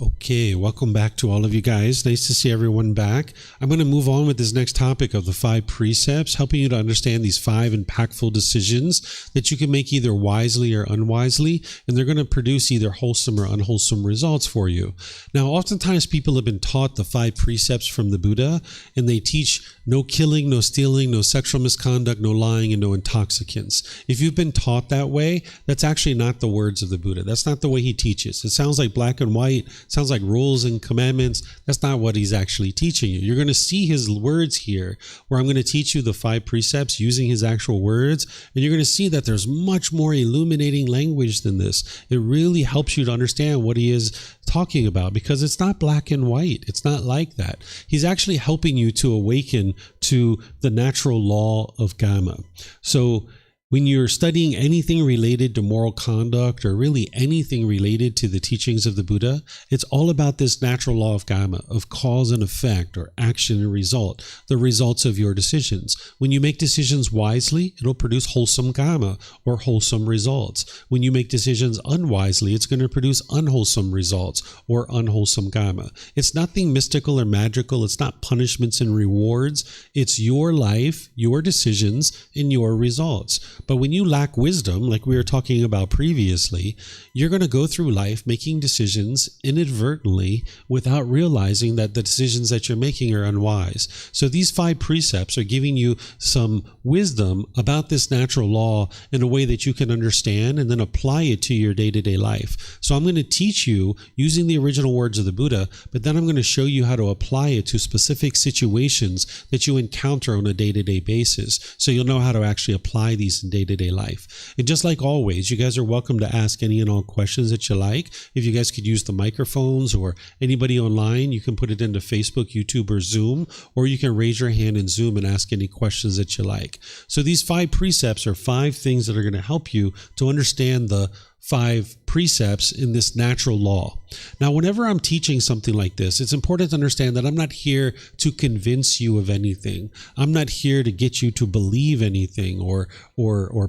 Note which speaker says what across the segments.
Speaker 1: Okay, welcome back to all of you guys. Nice to see everyone back. I'm going to move on with this next topic of the 5 precepts, helping you to understand these 5 impactful decisions that you can make either wisely or unwisely, and they're going to produce either wholesome or unwholesome results for you. Now, oftentimes people have been taught the 5 precepts from the Buddha, and they teach no killing, no stealing, no sexual misconduct, no lying, and no intoxicants. If you've been taught that way, that's actually not the words of the Buddha. That's not the way he teaches. It sounds like black and white. Sounds like rules and commandments. That's not what he's actually teaching you. You're going to see his words here, where I'm going to teach you the 5 precepts using his actual words, and you're going to see that there's much more illuminating language than this. It really helps you to understand what he is talking about, because it's not black and white. It's not like that. He's actually helping you to awaken to the natural law of Kamma. So when you're studying anything related to moral conduct, or really anything related to the teachings of the Buddha, it's all about this natural law of Kamma, of cause and effect, or action and result, the results of your decisions. When you make decisions wisely, it'll produce wholesome Kamma, or wholesome results. When you make decisions unwisely, it's going to produce unwholesome results, or unwholesome Kamma. It's nothing mystical or magical. It's not punishments and rewards. It's your life, your decisions, and your results. But when you lack wisdom, like we were talking about previously, you're going to go through life making decisions inadvertently without realizing that the decisions that you're making are unwise. So these 5 precepts are giving you some wisdom about this natural law in a way that you can understand and then apply it to your day-to-day life. So I'm going to teach you using the original words of the Buddha, but then I'm going to show you how to apply it to specific situations that you encounter on a day-to-day basis. So you'll know how to actually apply these in day-to-day life. And just like always, you guys are welcome to ask any and all questions that you like. If you guys could use the microphones, or anybody online, you can put it into Facebook, YouTube, or Zoom, or you can raise your hand in Zoom and ask any questions that you like. So these 5 precepts are 5 things that are going to help you to understand the 5 precepts in this natural law. Now, whenever I'm teaching something like this, it's important to understand that I'm not here to convince you of anything. I'm not here to get you to believe anything, or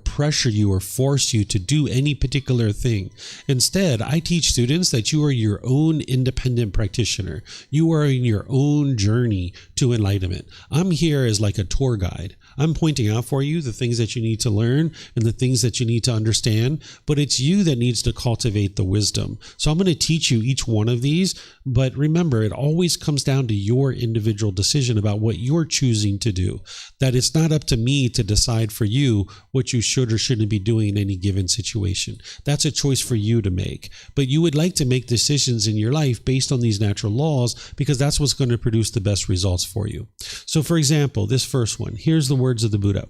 Speaker 1: pressure you or force you to do any particular thing. Instead, I teach students that you are your own independent practitioner. You are in your own journey to enlightenment. I'm here as like a tour guide. I'm pointing out for you the things that you need to learn and the things that you need to understand, but it's you that needs to cultivate the wisdom. So I'm going to teach you each one of these, but remember, it always comes down to your individual decision about what you're choosing to do. That it's not up to me to decide for you what you should or shouldn't be doing in any given situation. That's a choice for you to make. But you would like to make decisions in your life based on these natural laws, because that's what's going to produce the best results for you. So for example, this first one, here's the words of the Buddha.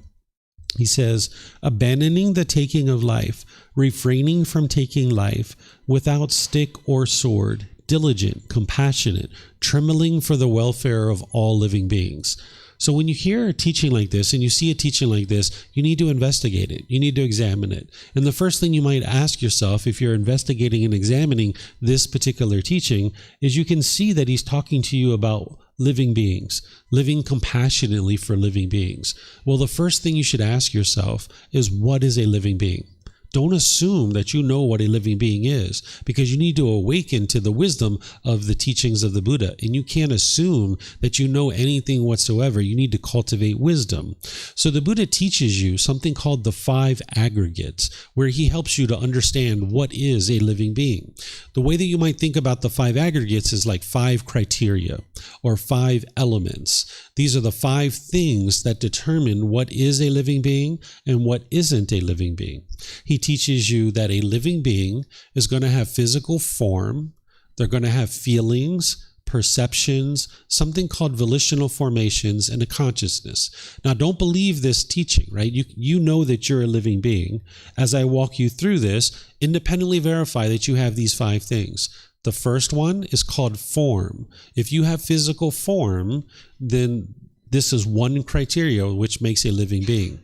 Speaker 1: He says, abandoning the taking of life, refraining from taking life, without stick or sword, diligent, compassionate, trembling for the welfare of all living beings. So when you hear a teaching like this and you see a teaching like this, you need to investigate it. You need to examine it. And the first thing you might ask yourself, if you're investigating and examining this particular teaching, is you can see that he's talking to you about living beings, living compassionately for living beings. Well, the first thing you should ask yourself is, what is a living being? Don't assume that you know what a living being is, because you need to awaken to the wisdom of the teachings of the Buddha. And you can't assume that you know anything whatsoever. You need to cultivate wisdom. So the Buddha teaches you something called the 5 aggregates, where he helps you to understand what is a living being. The way that you might think about the 5 aggregates is like 5 criteria or 5 elements. These are the 5 things that determine what is a living being and what isn't a living being. He teaches you that a living being is going to have physical form. They're going to have feelings, perceptions, something called volitional formations, and a consciousness. Now, don't believe this teaching, right? You know that you're a living being. As I walk you through this, independently verify that you have these 5 things. The first one is called form. If you have physical form, then this is one criteria which makes a living being.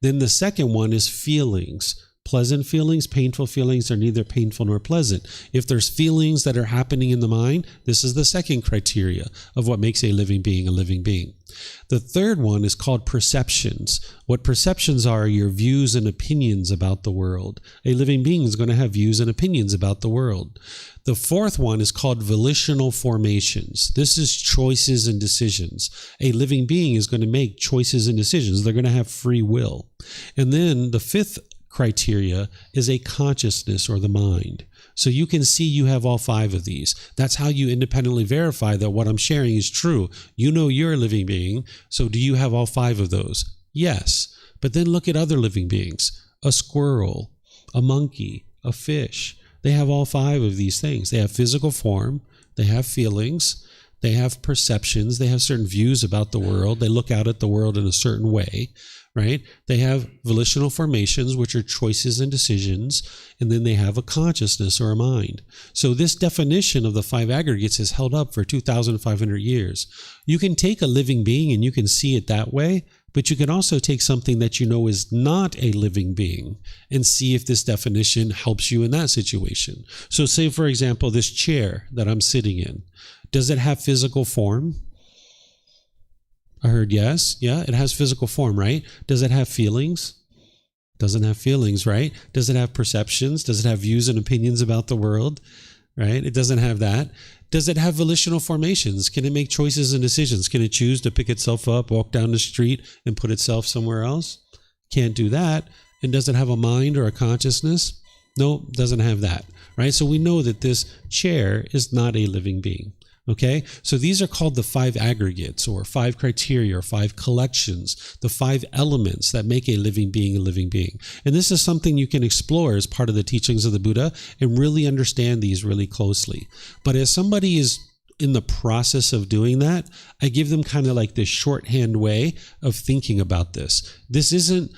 Speaker 1: Then the second one is feelings. pleasant feelings, painful feelings are neither painful nor pleasant. If there's feelings that are happening in the mind, this is the second criteria of what makes a living being a living being. The third one is called perceptions. What perceptions are your views and opinions about the world. A living being is going to have views and opinions about the world. The fourth one is called volitional formations. This is choices and decisions. A living being is going to make choices and decisions. They're going to have free will. And then the fifth criteria is a consciousness or the mind. So you can see you have all five of these. That's how you independently verify that what I'm sharing is true. You know you're a living being, so do you have all five of those? Yes. But then look at other living beings. A squirrel, a monkey, a fish. They have all five of these things. They have physical form, they have feelings, they have perceptions, they have certain views about the world, they look out at the world in a certain way, right? They have volitional formations, which are choices and decisions, and then they have a consciousness or a mind. So this definition of the five aggregates is held up for 2,500 years. You can take a living being and you can see it that way, but you can also take something that you know is not a living being and see if this definition helps you in that situation. So say, for example, this chair that I'm sitting in, does it have physical form? I heard yes. Yeah, it has physical form, right? Does it have feelings? Doesn't have feelings, right? Does it have perceptions? Does it have views and opinions about the world? Right? It doesn't have that. Does it have volitional formations? Can it make choices and decisions? Can it choose to pick itself up, walk down the street, and put itself somewhere else? Can't do that. And does it have a mind or a consciousness? No, doesn't have that, right? So we know that this chair is not a living being. Okay, so these are called the five aggregates or five criteria or five collections, the five elements that make a living being a living being. And this is something you can explore as part of the teachings of the Buddha and really understand these really closely. But as somebody is in the process of doing that, I give them kind of like this shorthand way of thinking about this. This isn't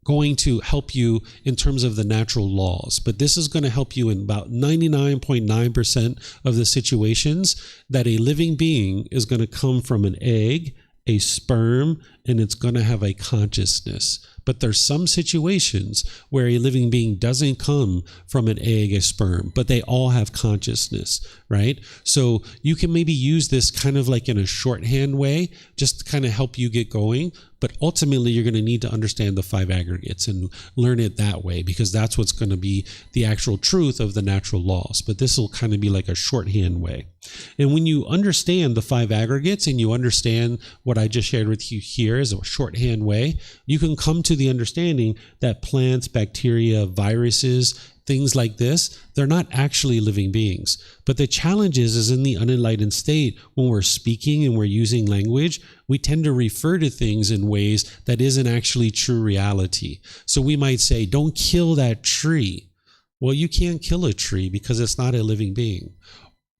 Speaker 1: going to help you in terms of the natural laws, but this is going to help you in about 99.9% of the situations that a living being is going to come from an egg, a sperm, and it's going to have a consciousness. But there's some situations where a living being doesn't come from an egg, a sperm, but they all have consciousness, right? So you can maybe use this kind of like in a shorthand way, just to kind of help you get going. But ultimately, you're going to need to understand the five aggregates and learn it that way, because that's what's going to be the actual truth of the natural laws. But this will kind of be like a shorthand way. And when you understand the five aggregates and you understand what I just shared with you here as a shorthand way, you can come to the understanding that plants, bacteria, viruses, things like this, they're not actually living beings. But the challenge is in the unenlightened state, when we're speaking and we're using language, we tend to refer to things in ways that isn't actually true reality. So we might say, don't kill that tree. Well, you can't kill a tree because it's not a living being.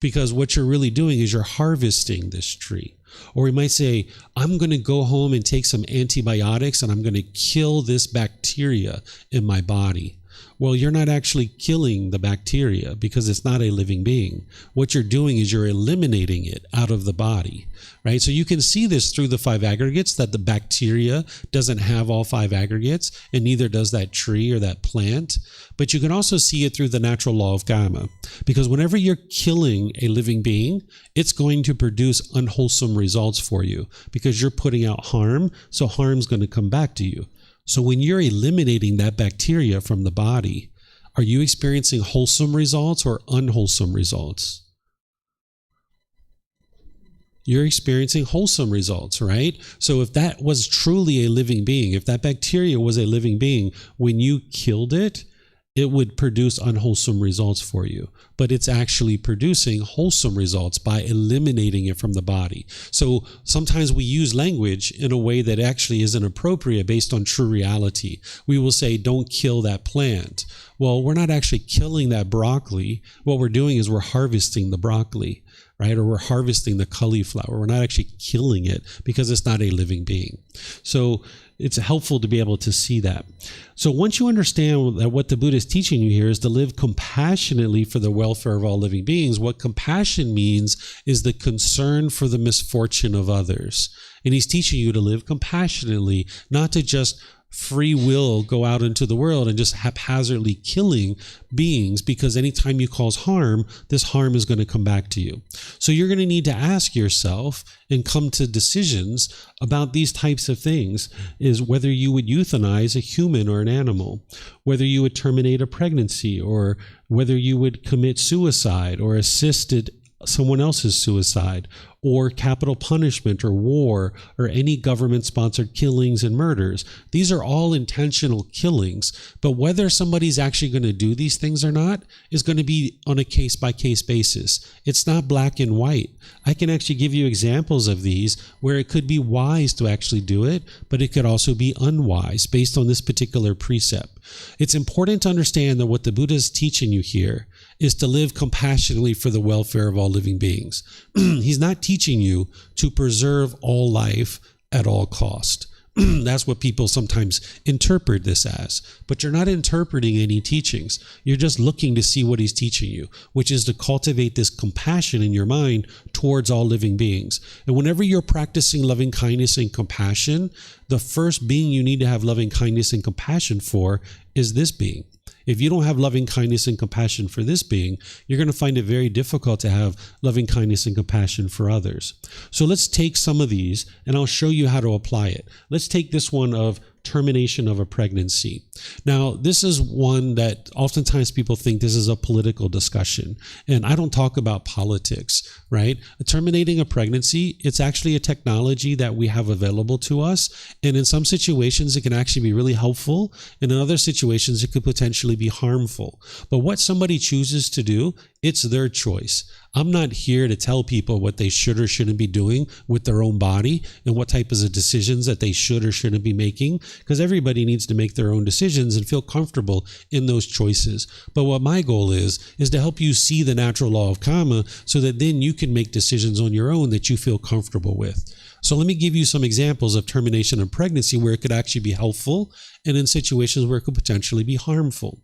Speaker 1: Because what you're really doing is you're harvesting this tree. Or we might say, I'm going to go home and take some antibiotics and I'm going to kill this bacteria in my body. Well, you're not actually killing the bacteria because it's not a living being. What you're doing is you're eliminating it out of the body, right? So you can see this through the five aggregates, that the bacteria doesn't have all five aggregates, and neither does that tree or that plant. But you can also see it through the natural law of Kamma, because whenever you're killing a living being, it's going to produce unwholesome results for you because you're putting out harm, so harm's going to come back to you. So when you're eliminating that bacteria from the body, are you experiencing wholesome results or unwholesome results? You're experiencing wholesome results, right? So if that was truly a living being, if that bacteria was a living being, when you killed it, it would produce unwholesome results for you. But it's actually producing wholesome results by eliminating it from the body. So sometimes we use language in a way that actually isn't appropriate based on true reality. We will say, don't kill that plant. Well, we're not actually killing that broccoli. What we're doing is we're harvesting the broccoli, right? Or we're harvesting the cauliflower. We're not actually killing it because it's not a living being. So it's helpful to be able to see that. So once you understand that what the Buddha is teaching you here is to live compassionately for the welfare of all living beings, what compassion means is the concern for the misfortune of others. And he's teaching you to live compassionately, not to just free will go out into the world and just haphazardly killing beings, because anytime you cause harm, this harm is going to come back to you. So you're going to need to ask yourself and come to decisions about these types of things, is whether you would euthanize a human or an animal, whether you would terminate a pregnancy, or whether you would commit suicide or assisted someone else's suicide, or capital punishment, or war, or any government-sponsored killings and murders. These are all intentional killings, but whether somebody's actually going to do these things or not is going to be on a case-by-case basis. It's not black and white. I can actually give you examples of these where it could be wise to actually do it, but it could also be unwise based on this particular precept. It's important to understand that what the Buddha is teaching you here is to live compassionately for the welfare of all living beings. He's not teaching you to preserve all life at all cost. That's what people sometimes interpret this as. But you're not interpreting any teachings. You're just looking to see what he's teaching you, which is to cultivate this compassion in your mind towards all living beings. And whenever you're practicing loving kindness and compassion, the first being you need to have loving kindness and compassion for is this being. If you don't have loving kindness and compassion for this being, you're going to find it very difficult to have loving kindness and compassion for others. So let's take some of these and I'll show you how to apply it. Let's take this one of termination of a pregnancy. Now, this is one that oftentimes people think this is a political discussion, and I don't talk about politics, right? Terminating a pregnancy, it's actually a technology that we have available to us, and in some situations it can actually be really helpful, and in other situations it could potentially be harmful. But what somebody chooses to do, it's their choice. I'm not here to tell people what they should or shouldn't be doing with their own body and what type of decisions that they should or shouldn't be making, because everybody needs to make their own decisions and feel comfortable in those choices. But what my goal is to help you see the natural law of karma so that then you can make decisions on your own that you feel comfortable with. So let me give you some examples of termination of pregnancy where it could actually be helpful and in situations where it could potentially be harmful.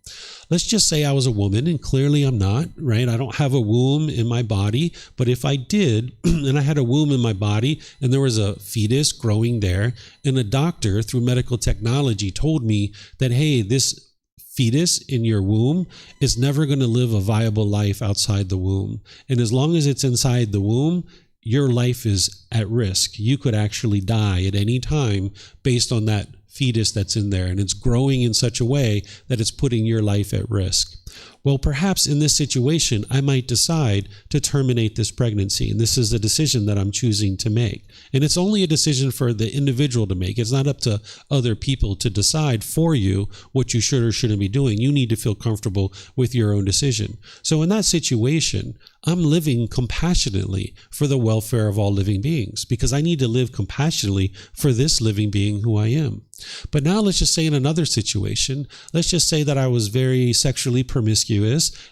Speaker 1: Let's just say I was a woman, and clearly I'm not, right? I don't have a womb in my body, but if I did, and I had a womb in my body and there was a fetus growing there, and a doctor through medical technology told me that, hey, this fetus in your womb is never going to live a viable life outside the womb. And as long as it's inside the womb, your life is at risk. You could actually die at any time based on that fetus that's in there, and it's growing in such a way that it's putting your life at risk. Well, perhaps in this situation, I might decide to terminate this pregnancy, and this is a decision that I'm choosing to make. And it's only a decision for the individual to make. It's not up to other people to decide for you what you should or shouldn't be doing. You need to feel comfortable with your own decision. So in that situation, I'm living compassionately for the welfare of all living beings, because I need to live compassionately for this living being who I am. But now let's just say in another situation, let's just say that I was very sexually promiscuous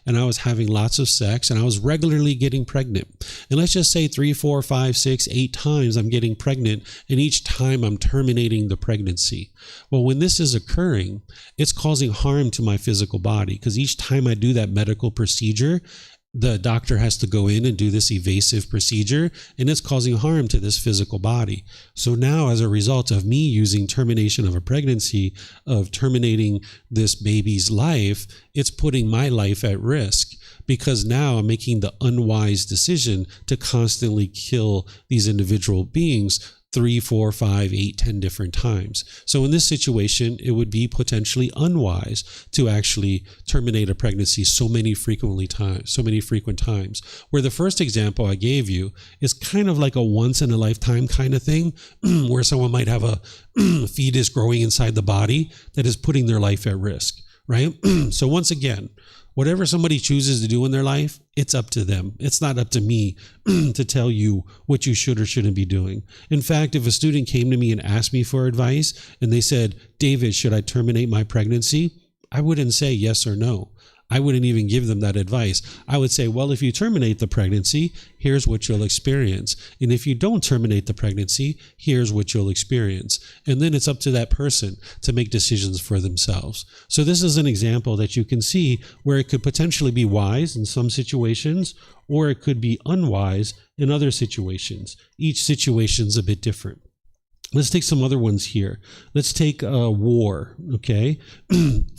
Speaker 1: and I was having lots of sex and I was regularly getting pregnant. And let's just say 3, 4, 5, 6, 8 times I'm getting pregnant, and each time I'm terminating the pregnancy. Well, when this is occurring, it's causing harm to my physical body, because each time I do that medical procedure, the doctor has to go in and do this evasive procedure, and it's causing harm to this physical body. So now, as a result of me using termination of a pregnancy, of terminating this baby's life, it's putting my life at risk, because now I'm making the unwise decision to constantly kill these individual beings 3, 4, 5, 8, 10 different times. So in this situation, it would be potentially unwise to actually terminate a pregnancy so many frequent times. Where the first example I gave you is kind of like a once in a lifetime kind of thing, where someone might have a fetus growing inside the body that is putting their life at risk, right? So once again, whatever somebody chooses to do in their life, it's up to them. It's not up to me to tell you what you should or shouldn't be doing. In fact, if a student came to me and asked me for advice and they said, David, should I terminate my pregnancy? I wouldn't say yes or no. I wouldn't even give them that advice. I would say, well, if you terminate the pregnancy, here's what you'll experience. And if you don't terminate the pregnancy, here's what you'll experience. And then it's up to that person to make decisions for themselves. So this is an example that you can see where it could potentially be wise in some situations, or it could be unwise in other situations. Each situation's a bit different. Let's take some other ones here. Let's take war, okay?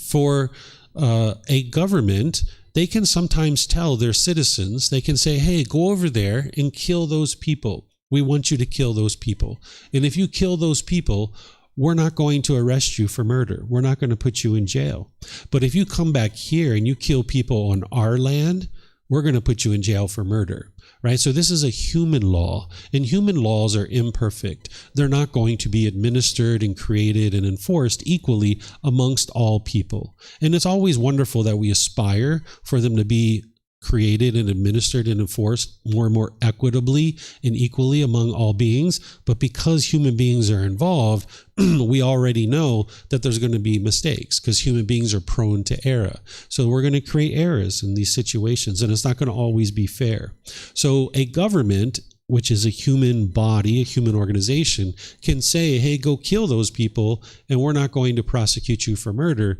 Speaker 1: For a government, they can sometimes tell their citizens, they can say, hey, go over there and kill those people. We want you to kill those people. And if you kill those people, we're not going to arrest you for murder. We're not going to put you in jail. But if you come back here and you kill people on our land, we're going to put you in jail for murder, right? So this is a human law, and human laws are imperfect. They're not going to be administered and created and enforced equally amongst all people. And it's always wonderful that we aspire for them to be created and administered and enforced more and more equitably and equally among all beings. But because human beings are involved, we already know that there's going to be mistakes because human beings are prone to error. So we're going to create errors in these situations, and it's not going to always be fair. So a government, which is a human body, a human organization, can say, hey, go kill those people, and we're not going to prosecute you for murder.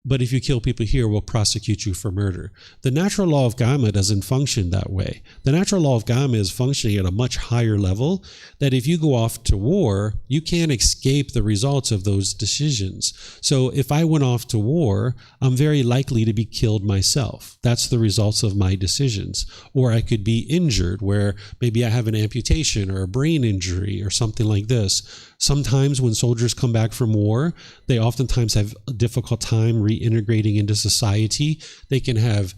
Speaker 1: But if you kill people here, we'll prosecute you for murder. The natural law of Kamma doesn't function that way. The natural law of Kamma is functioning at a much higher level, that if you go off to war, you can't escape the results of those decisions. So if I went off to war, I'm very likely to be killed myself. That's the results of my decisions. Or I could be injured, where maybe I have an amputation or a brain injury or something like this. Sometimes when soldiers come back from war, they oftentimes have a difficult time reintegrating into society. They can have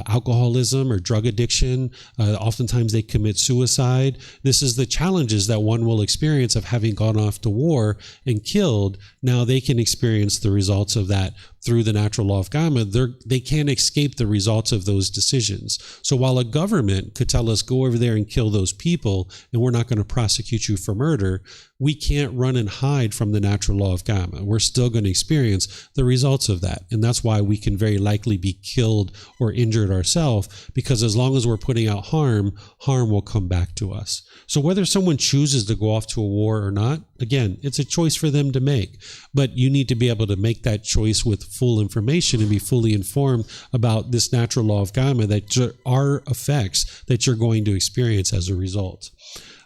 Speaker 1: alcoholism or drug addiction. Oftentimes they commit suicide. This is the challenges that one will experience of having gone off to war and killed. Now they can experience the results of that through the natural law of Kamma. They can't escape the results of those decisions. So while a government could tell us, go over there and kill those people, and we're not going to prosecute you for murder, we can't run and hide from the natural law of Kamma. We're still going to experience the results of that. And that's why we can very likely be killed or injured ourselves, because as long as we're putting out harm, harm will come back to us. So whether someone chooses to go off to a war or not, again, it's a choice for them to make. But you need to be able to make that choice with full information and be fully informed about this natural law of Kamma, that there are effects that you're going to experience as a result.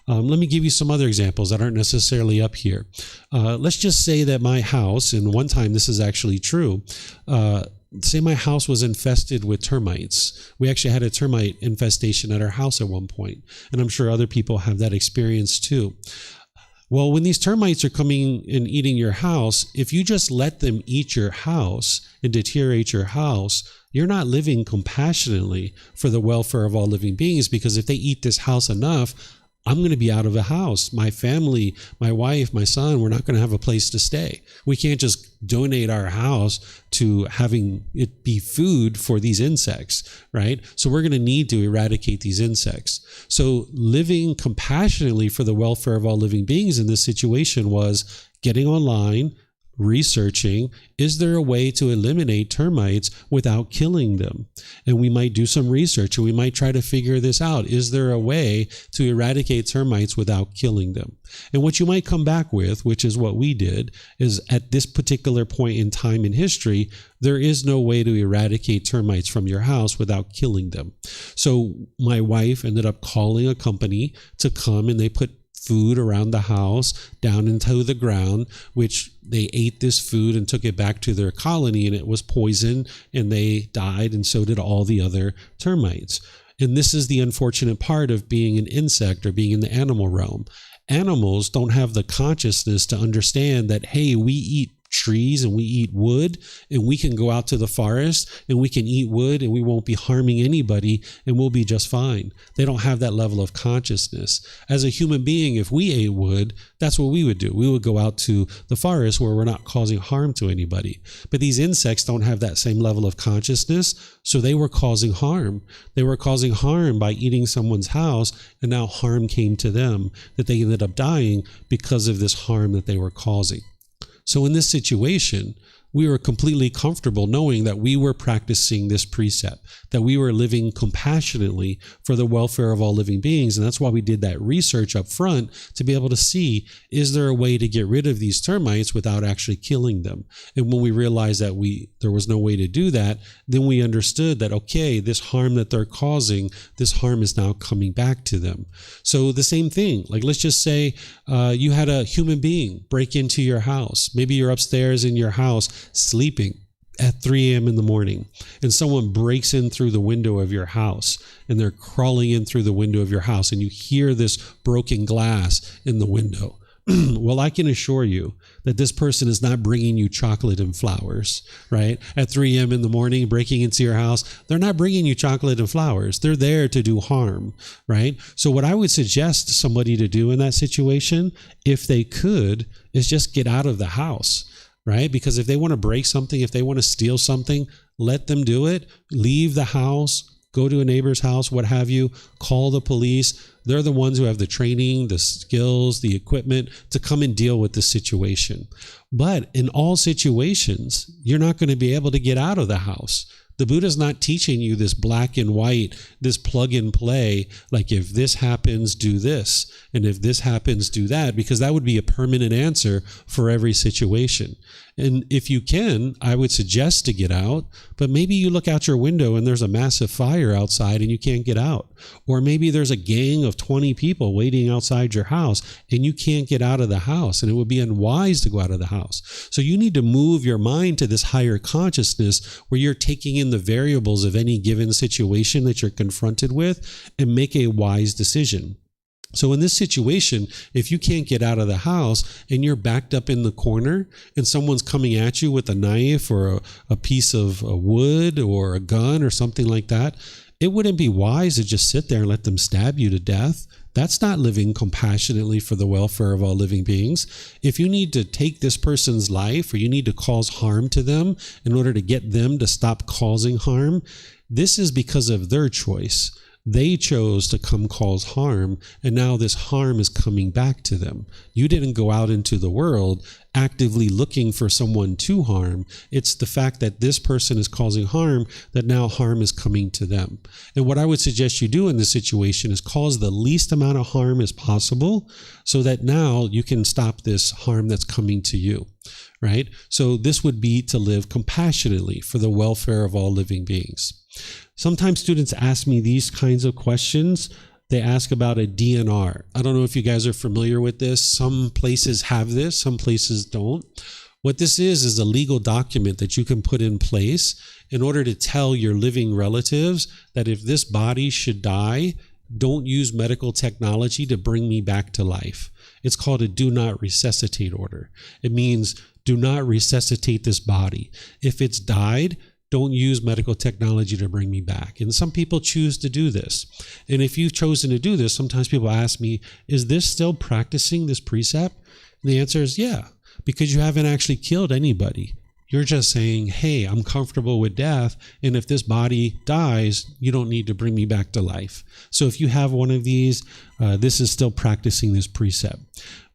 Speaker 1: Let me give you some other examples that aren't necessarily up here. Let's just say that my house, and one time this is actually true, say my house was infested with termites. We actually had a termite infestation at our house at one point, and I'm sure other people have that experience too. Well, when these termites are coming and eating your house, if you just let them eat your house and deteriorate your house, you're not living compassionately for the welfare of all living beings, because if they eat this house enough, I'm going to be out of the house. My family, my wife, my son, we're not going to have a place to stay. We can't just donate our house to having it be food for these insects, right? So we're going to need to eradicate these insects. So living compassionately for the welfare of all living beings in this situation was getting online, researching, is there a way to eliminate termites without killing them? And we might do some research and we might try to figure this out. Is there a way to eradicate termites without killing them? And what you might come back with, which is what we did, is at this particular point in time in history, there is no way to eradicate termites from your house without killing them. So my wife ended up calling a company to come, and they put food around the house down into the ground, which they ate this food and took it back to their colony, and it was poison, and they died, and so did all the other termites. And this is the unfortunate part of being an insect or being in the animal realm. Animals don't have the consciousness to understand that, hey, we eat trees and we eat wood, and we can go out to the forest and we can eat wood and we won't be harming anybody and we'll be just fine. They don't have that level of consciousness. As a human being, if we ate wood, that's what we would do. We would go out to the forest where we're not causing harm to anybody. But these insects don't have that same level of consciousness, so they were causing harm. They were causing harm by eating someone's house, and now harm came to them, that they ended up dying because of this harm that they were causing. So in this situation, we were completely comfortable knowing that we were practicing this precept, that we were living compassionately for the welfare of all living beings. And that's why we did that research up front, to be able to see, is there a way to get rid of these termites without actually killing them? And when we realized that there was no way to do that, then we understood that, okay, this harm that they're causing, this harm is now coming back to them. So the same thing, like let's just say you had a human being break into your house. Maybe you're upstairs in your house sleeping at 3 a.m. in the morning, and someone breaks in through the window of your house, and they're crawling in through the window of your house, and you hear this broken glass in the window. Well, I can assure you that this person is not bringing you chocolate and flowers, right? At 3 a.m. in the morning, breaking into your house, they're not bringing you chocolate and flowers. They're there to do harm, right? So what I would suggest somebody to do in that situation, if they could, is just get out of the house, right? Because if they want to break something, if they want to steal something, let them do it. Leave the house, go to a neighbor's house, what have you, call the police. They're the ones who have the training, the skills, the equipment to come and deal with the situation. But in all situations, you're not going to be able to get out of the house. The Buddha's not teaching you this black and white, this plug and play, like if this happens, do this, and if this happens, do that, because that would be a permanent answer for every situation. And if you can, I would suggest to get out, but maybe you look out your window and there's a massive fire outside and you can't get out. Or maybe there's a gang of 20 people waiting outside your house and you can't get out of the house, and it would be unwise to go out of the house. So you need to move your mind to this higher consciousness where you're taking in the variables of any given situation that you're confronted with and make a wise decision. So in this situation, if you can't get out of the house and you're backed up in the corner and someone's coming at you with a knife or a piece of wood or a gun or something like that, it wouldn't be wise to just sit there and let them stab you to death. That's not living compassionately for the welfare of all living beings. If you need to take this person's life or you need to cause harm to them in order to get them to stop causing harm, this is because of their choice. They chose to come cause harm, and now this harm is coming back to them. You didn't go out into the world actively looking for someone to harm. It's the fact that this person is causing harm that now harm is coming to them. And what I would suggest you do in this situation is cause the least amount of harm as possible so that now you can stop this harm that's coming to you, right? So this would be to live compassionately for the welfare of all living beings. Sometimes students ask me these kinds of questions. They ask about a DNR. I don't know if you guys are familiar with this. Some places have this, some places don't. What this is a legal document that you can put in place in order to tell your living relatives that if this body should die, don't use medical technology to bring me back to life. It's called a do not resuscitate order. It means do not resuscitate this body. If it's died, don't use medical technology to bring me back. And some people choose to do this. And if you've chosen to do this, sometimes people ask me, is this still practicing this precept? And the answer is yeah, because you haven't actually killed anybody. You're just saying, hey, I'm comfortable with death, and if this body dies, you don't need to bring me back to life. So if you have one of these, this is still practicing this precept.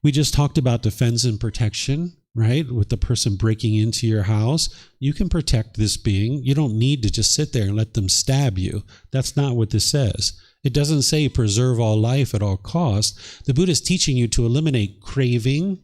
Speaker 1: We just talked about defense and protection, right? With the person breaking into your house, you can protect this being. You don't need to just sit there and let them stab you. That's not what this says. It doesn't say preserve all life at all costs. The Buddha is teaching you to eliminate craving,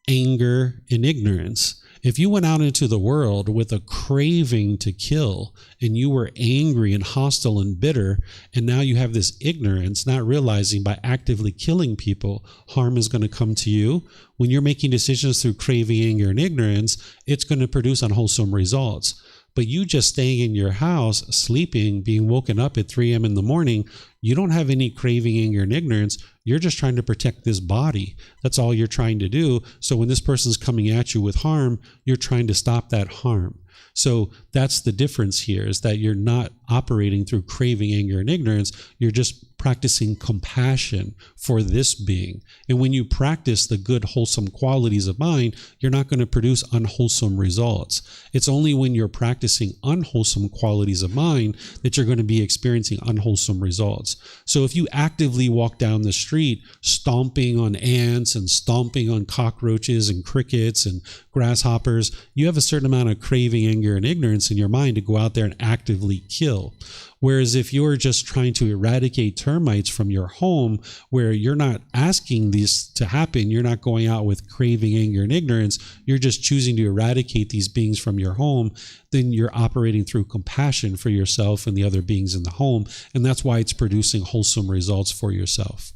Speaker 1: anger, and ignorance. If you went out into the world with a craving to kill and you were angry and hostile and bitter, and now you have this ignorance, not realizing by actively killing people, harm is going to come to you. When you're making decisions through craving, anger, and ignorance, it's going to produce unwholesome results. But you just staying in your house, sleeping, being woken up at 3 a.m. in the morning, you don't have any craving, anger, and ignorance. You're just trying to protect this body. That's all you're trying to do. So when this person's coming at you with harm, you're trying to stop that harm. So that's the difference here, is that you're not operating through craving, anger, and ignorance. You're just practicing compassion for this being. And when you practice the good, wholesome qualities of mind, you're not going to produce unwholesome results. It's only when you're practicing unwholesome qualities of mind that you're going to be experiencing unwholesome results. So if you actively walk down the street stomping on ants and stomping on cockroaches and crickets and grasshoppers, you have a certain amount of craving, anger, and ignorance in your mind to go out there and actively kill. Whereas if you're just trying to eradicate termites from your home, where you're not asking these to happen, you're not going out with craving, anger, and ignorance, you're just choosing to eradicate these beings from your home, then you're operating through compassion for yourself and the other beings in the home. And that's why it's producing wholesome results for yourself.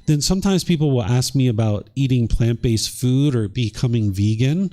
Speaker 1: Then sometimes people will ask me about eating plant-based food or becoming vegan.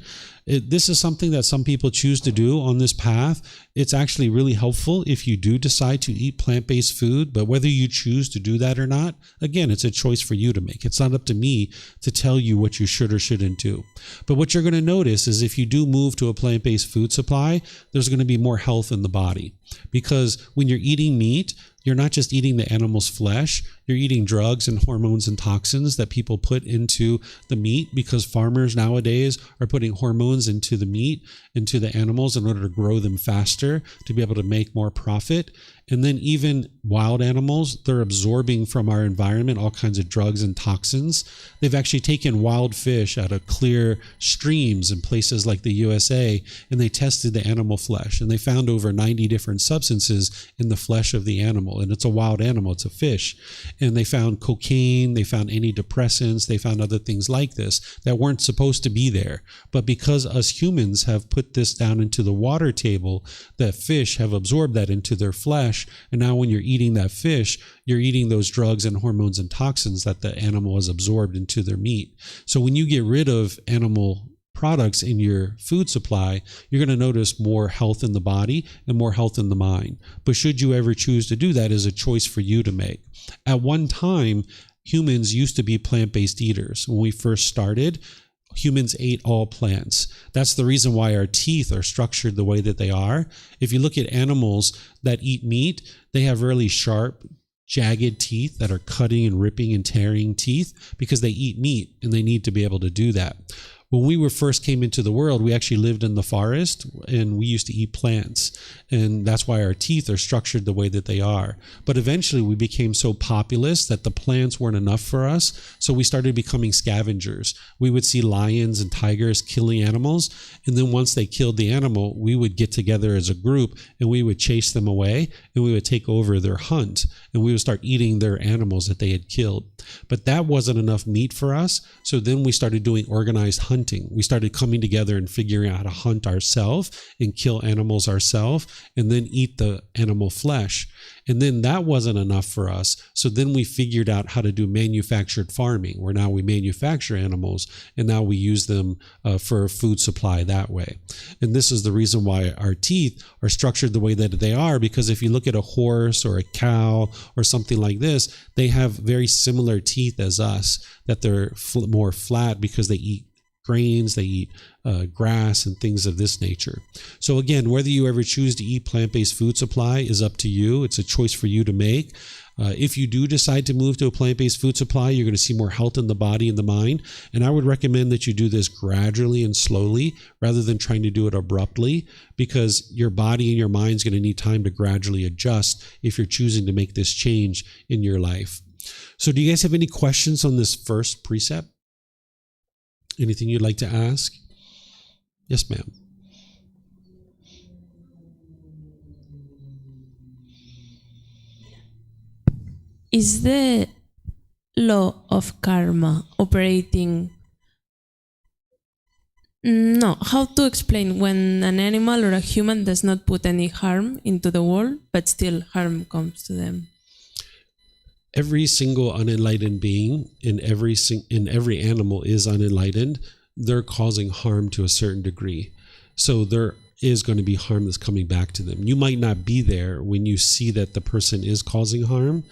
Speaker 1: This is something that some people choose to do on this path. It's actually really helpful if you do decide to eat plant-based food, but whether you choose to do that or not, again, it's a choice for you to make. It's not up to me to tell you what you should or shouldn't do. But what you're going to notice is if you do move to a plant-based food supply, there's going to be more health in the body. Because when you're eating meat, you're not just eating the animal's flesh, you're eating drugs and hormones and toxins that people put into the meat, because farmers nowadays are putting hormones into the meat, into the animals, in order to grow them faster, to be able to make more profit. And then even wild animals, they're absorbing from our environment all kinds of drugs and toxins. They've actually taken wild fish out of clear streams in places like the USA, and they tested the animal flesh, and they found over 90 different substances in the flesh of the animal. And it's a wild animal, it's a fish. And they found cocaine, they found antidepressants, they found other things like this that weren't supposed to be there. But because us humans have put this down into the water table, the fish have absorbed that into their flesh. And now when you're eating that fish, you're eating those drugs and hormones and toxins that the animal has absorbed into their meat. So when you get rid of animal products in your food supply, you're going to notice more health in the body and more health in the mind. But should you ever choose to do that, is a choice for you to make. At one time, humans used to be plant-based eaters. When we first started, humans ate all plants. That's the reason why our teeth are structured the way that they are. If you look at animals that eat meat, they have really sharp, jagged teeth that are cutting and ripping and tearing teeth, because they eat meat and they need to be able to do that. When we first came into the world, we actually lived in the forest, and we used to eat plants. And that's why our teeth are structured the way that they are. But eventually we became so populous that the plants weren't enough for us. So we started becoming scavengers. We would see lions and tigers killing animals. And then once they killed the animal, we would get together as a group and we would chase them away, and we would take over their hunt, and we would start eating their animals that they had killed. But that wasn't enough meat for us. So then we started doing organized hunting. We started coming together and figuring out how to hunt ourselves and kill animals ourselves, and then eat the animal flesh. And then that wasn't enough for us. So then we figured out how to do manufactured farming, where now we manufacture animals and now we use them for food supply that way. And this is the reason why our teeth are structured the way that they are, because if you look at a horse or a cow or something like this, they have very similar teeth as us, that they're more flat because they eat grains, they eat grass and things of this nature. So again, whether you ever choose to eat plant-based food supply is up to you. It's a choice for you to make. If you do decide to move to a plant-based food supply, you're going to see more health in the body and the mind. And I would recommend that you do this gradually and slowly rather than trying to do it abruptly, because your body and your mind is going to need time to gradually adjust if you're choosing to make this change in your life. So do you guys have any questions on this first precept? Anything you'd like to ask? Yes, ma'am.
Speaker 2: Is the law of karma operating? No, how to explain when an animal or a human does not put any harm into the world, but still harm comes to them?
Speaker 1: Every single unenlightened being in every animal is unenlightened. They're causing harm to a certain degree. So there is going to be harm that's coming back to them. You might not be there when you see that the person is causing harm,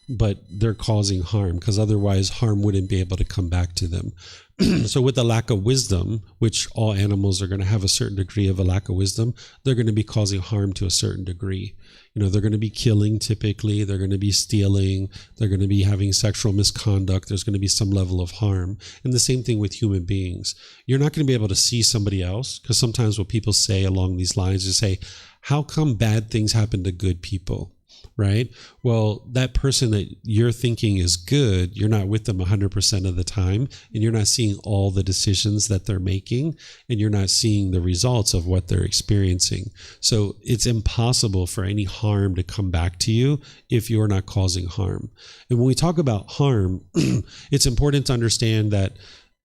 Speaker 1: but they're causing harm, because otherwise harm wouldn't be able to come back to them. So with the lack of wisdom, which all animals are going to have a certain degree of a lack of wisdom, they're going to be causing harm to a certain degree. They're going to be killing typically, they're going to be stealing, they're going to be having sexual misconduct, there's going to be some level of harm. And the same thing with human beings. You're not going to be able to see somebody else, because sometimes what people say along these lines is say, how come bad things happen to good people? Right? Well, that person that you're thinking is good, you're not with them 100% of the time, and you're not seeing all the decisions that they're making, and you're not seeing the results of what they're experiencing. So it's impossible for any harm to come back to you if you're not causing harm. And when we talk about harm, it's important to understand that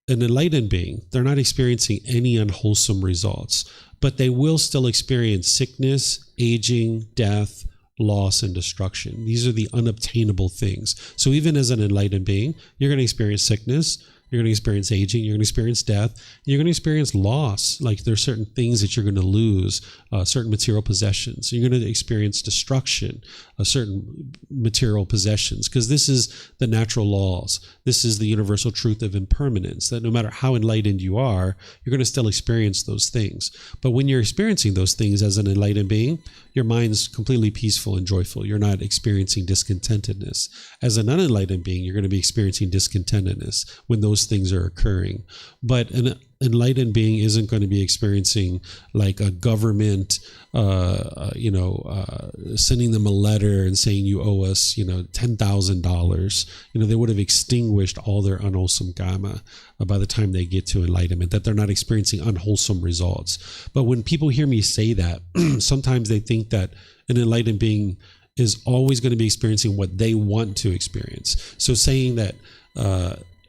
Speaker 1: an enlightened being, they're not experiencing any unwholesome results, but they will still experience sickness, aging, death, loss, and destruction. These are the unobtainable things. So even as an enlightened being, you're going to experience sickness, you're going to experience aging, you're going to experience death, and you're going to experience loss. Like there's certain things that you're going to lose, certain material possessions. You're going to experience destruction of certain material possessions, because this is the natural laws. This is the universal truth of impermanence, that no matter how enlightened you are, you're going to still experience those things. But when you're experiencing those things as an enlightened being, your mind's completely peaceful and joyful. You're not experiencing discontentedness. As an unenlightened being, you're going to be experiencing discontentedness when those things are occurring. But an enlightened being isn't going to be experiencing like a government, sending them a letter and saying you owe us, $10,000. They would have extinguished all their unwholesome kamma by the time they get to enlightenment, that they're not experiencing unwholesome results. But when people hear me say that, sometimes they think that an enlightened being is always going to be experiencing what they want to experience. So saying that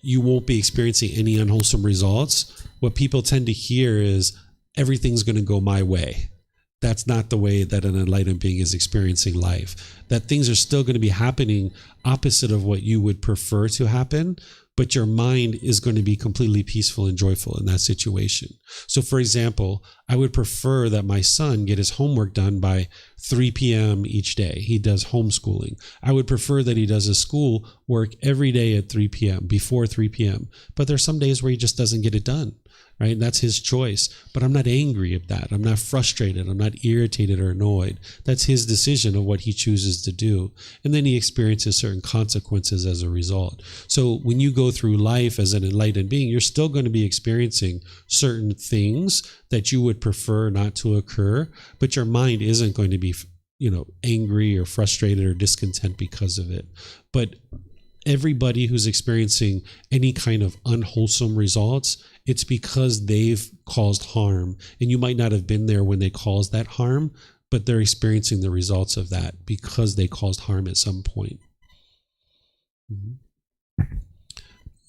Speaker 1: you won't be experiencing any unwholesome results, what people tend to hear is everything's going to go my way. That's not the way that an enlightened being is experiencing life. That things are still going to be happening opposite of what you would prefer to happen, but your mind is going to be completely peaceful and joyful in that situation. So for example, I would prefer that my son get his homework done by 3 p.m. each day. He does homeschooling. I would prefer that he does his school work every day at 3 p.m., before 3 p.m. But there's some days where he just doesn't get it done. Right? That's his choice. But I'm not angry at that. I'm not frustrated. I'm not irritated or annoyed. That's his decision of what he chooses to do. And then he experiences certain consequences as a result. So when you go through life as an enlightened being, you're still going to be experiencing certain things that you would prefer not to occur, but your mind isn't going to be, angry or frustrated or discontent because of it. But everybody who's experiencing any kind of unwholesome results, it's because they've caused harm. And you might not have been there when they caused that harm, but they're experiencing the results of that because they caused harm at some point.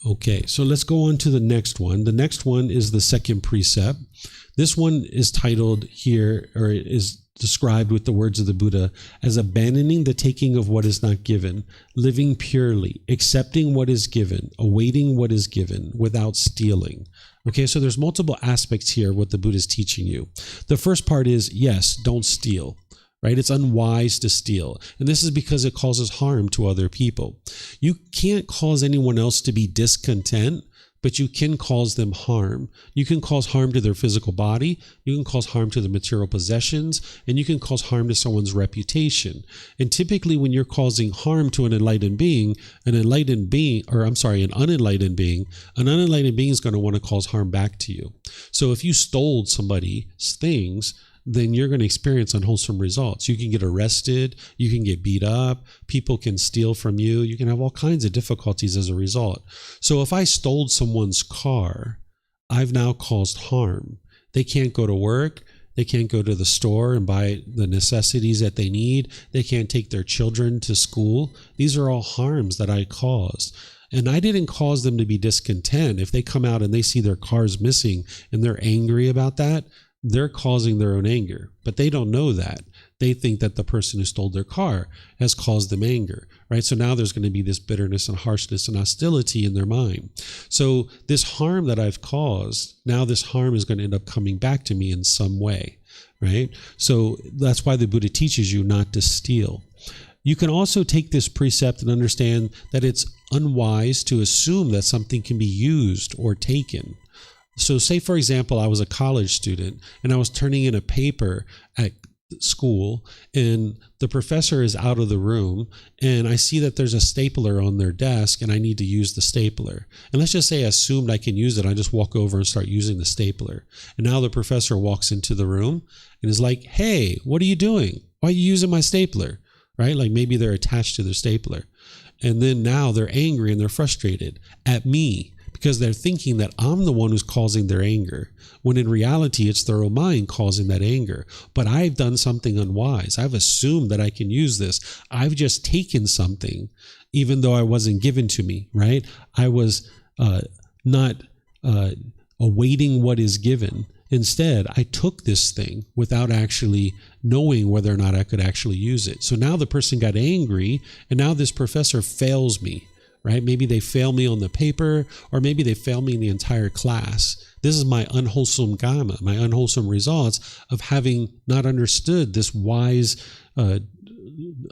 Speaker 1: Okay, so let's go on to the next one. The next one is the second precept. This one is titled here, or is described with the words of the Buddha as abandoning the taking of what is not given, living purely, accepting what is given, awaiting what is given, without stealing. Okay, so there's multiple aspects here of what the Buddha is teaching you. The first part is, yes, don't steal. Right? It's unwise to steal. And this is because it causes harm to other people. You can't cause anyone else to be discontent, but you can cause them harm. You can cause harm to their physical body, you can cause harm to their material possessions, and you can cause harm to someone's reputation. And typically when you're causing harm to an unenlightened being is going to want to cause harm back to you. So if you stole somebody's things, then you're going to experience unwholesome results. You can get arrested, you can get beat up, people can steal from you, you can have all kinds of difficulties as a result. So if I stole someone's car, I've now caused harm. They can't go to work, they can't go to the store and buy the necessities that they need, they can't take their children to school. These are all harms that I caused. And I didn't cause them to be discontent. If they come out and they see their cars missing and they're angry about that, they're causing their own anger, but they don't know that. They think that the person who stole their car has caused them anger, right? So now there's going to be this bitterness and harshness and hostility in their mind. So this harm that I've caused, now this harm is going to end up coming back to me in some way, right? So that's why the Buddha teaches you not to steal. You can also take this precept and understand that it's unwise to assume that something can be used or taken. So say, for example, I was a college student and I was turning in a paper at school and the professor is out of the room and I see that there's a stapler on their desk and I need to use the stapler. And let's just say I assumed I can use it. I just walk over and start using the stapler. And now the professor walks into the room and is like, hey, what are you doing? Why are you using my stapler? Right? Like maybe they're attached to their stapler. And then now they're angry and they're frustrated at me because they're thinking that I'm the one who's causing their anger, when in reality, it's their own mind causing that anger. But I've done something unwise. I've assumed that I can use this. I've just taken something, even though I wasn't given to me, right? I was not awaiting what is given. Instead, I took this thing without actually knowing whether or not I could actually use it. So now the person got angry, and now this professor fails me, right? Maybe they fail me on the paper, or maybe they fail me in the entire class. This is my unwholesome kamma, my unwholesome results of having not understood this wise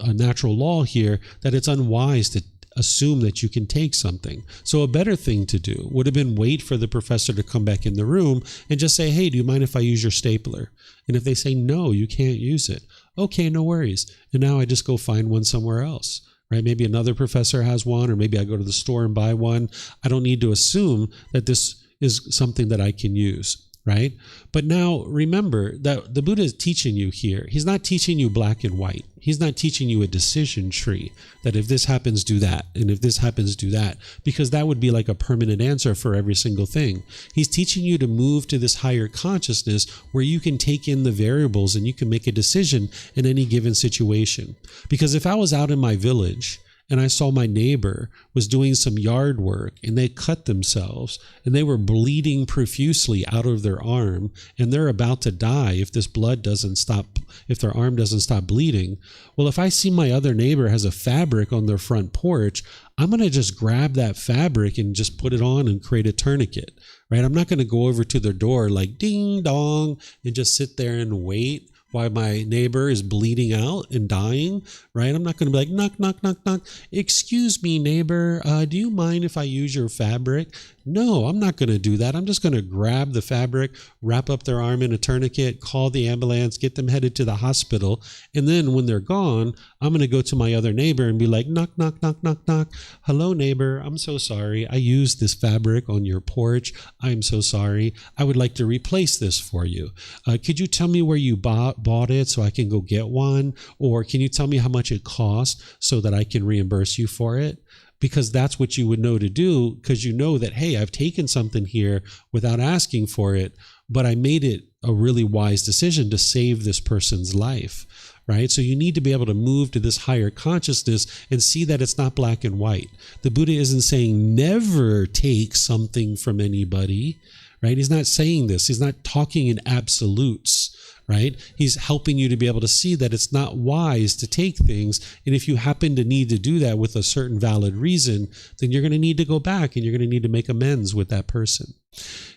Speaker 1: natural law here, that it's unwise to assume that you can take something. So a better thing to do would have been wait for the professor to come back in the room and just say, hey, do you mind if I use your stapler? And if they say, no, you can't use it. Okay, no worries. And now I just go find one somewhere else, right? Maybe another professor has one, or maybe I go to the store and buy one. I don't need to assume that this is something that I can use, right? But now remember that the Buddha is teaching you here. He's not teaching you black and white. He's not teaching you a decision tree that if this happens, do that. And if this happens, do that. Because that would be like a permanent answer for every single thing. He's teaching you to move to this higher consciousness where you can take in the variables and you can make a decision in any given situation. Because if I was out in my village and I saw my neighbor was doing some yard work and they cut themselves and they were bleeding profusely out of their arm and they're about to die if this blood doesn't stop, if their arm doesn't stop bleeding. Well, if I see my other neighbor has a fabric on their front porch, I'm going to just grab that fabric and just put it on and create a tourniquet, right? I'm not going to go over to their door like ding dong and just sit there and wait while my neighbor is bleeding out and dying, right? I'm not going to be like, knock, knock, knock, knock. Excuse me, neighbor, do you mind if I use your fabric? No, I'm not going to do that. I'm just going to grab the fabric, wrap up their arm in a tourniquet, call the ambulance, get them headed to the hospital. And then when they're gone, I'm going to go to my other neighbor and be like, knock, knock, knock, knock, knock. Hello, neighbor. I'm so sorry. I used this fabric on your porch. I'm so sorry. I would like to replace this for you. Could you tell me where you bought it so I can go get one? Or can you tell me how much it cost so that I can reimburse you for it? Because that's what you would know to do, because you know that, hey, I've taken something here without asking for it, but I made it a really wise decision to save this person's life, right? So you need to be able to move to this higher consciousness and see that it's not black and white. The Buddha isn't saying never take something from anybody, right? He's not saying this. He's not talking in absolutes, right? He's helping you to be able to see that it's not wise to take things. And if you happen to need to do that with a certain valid reason, then you're going to need to go back and you're going to need to make amends with that person.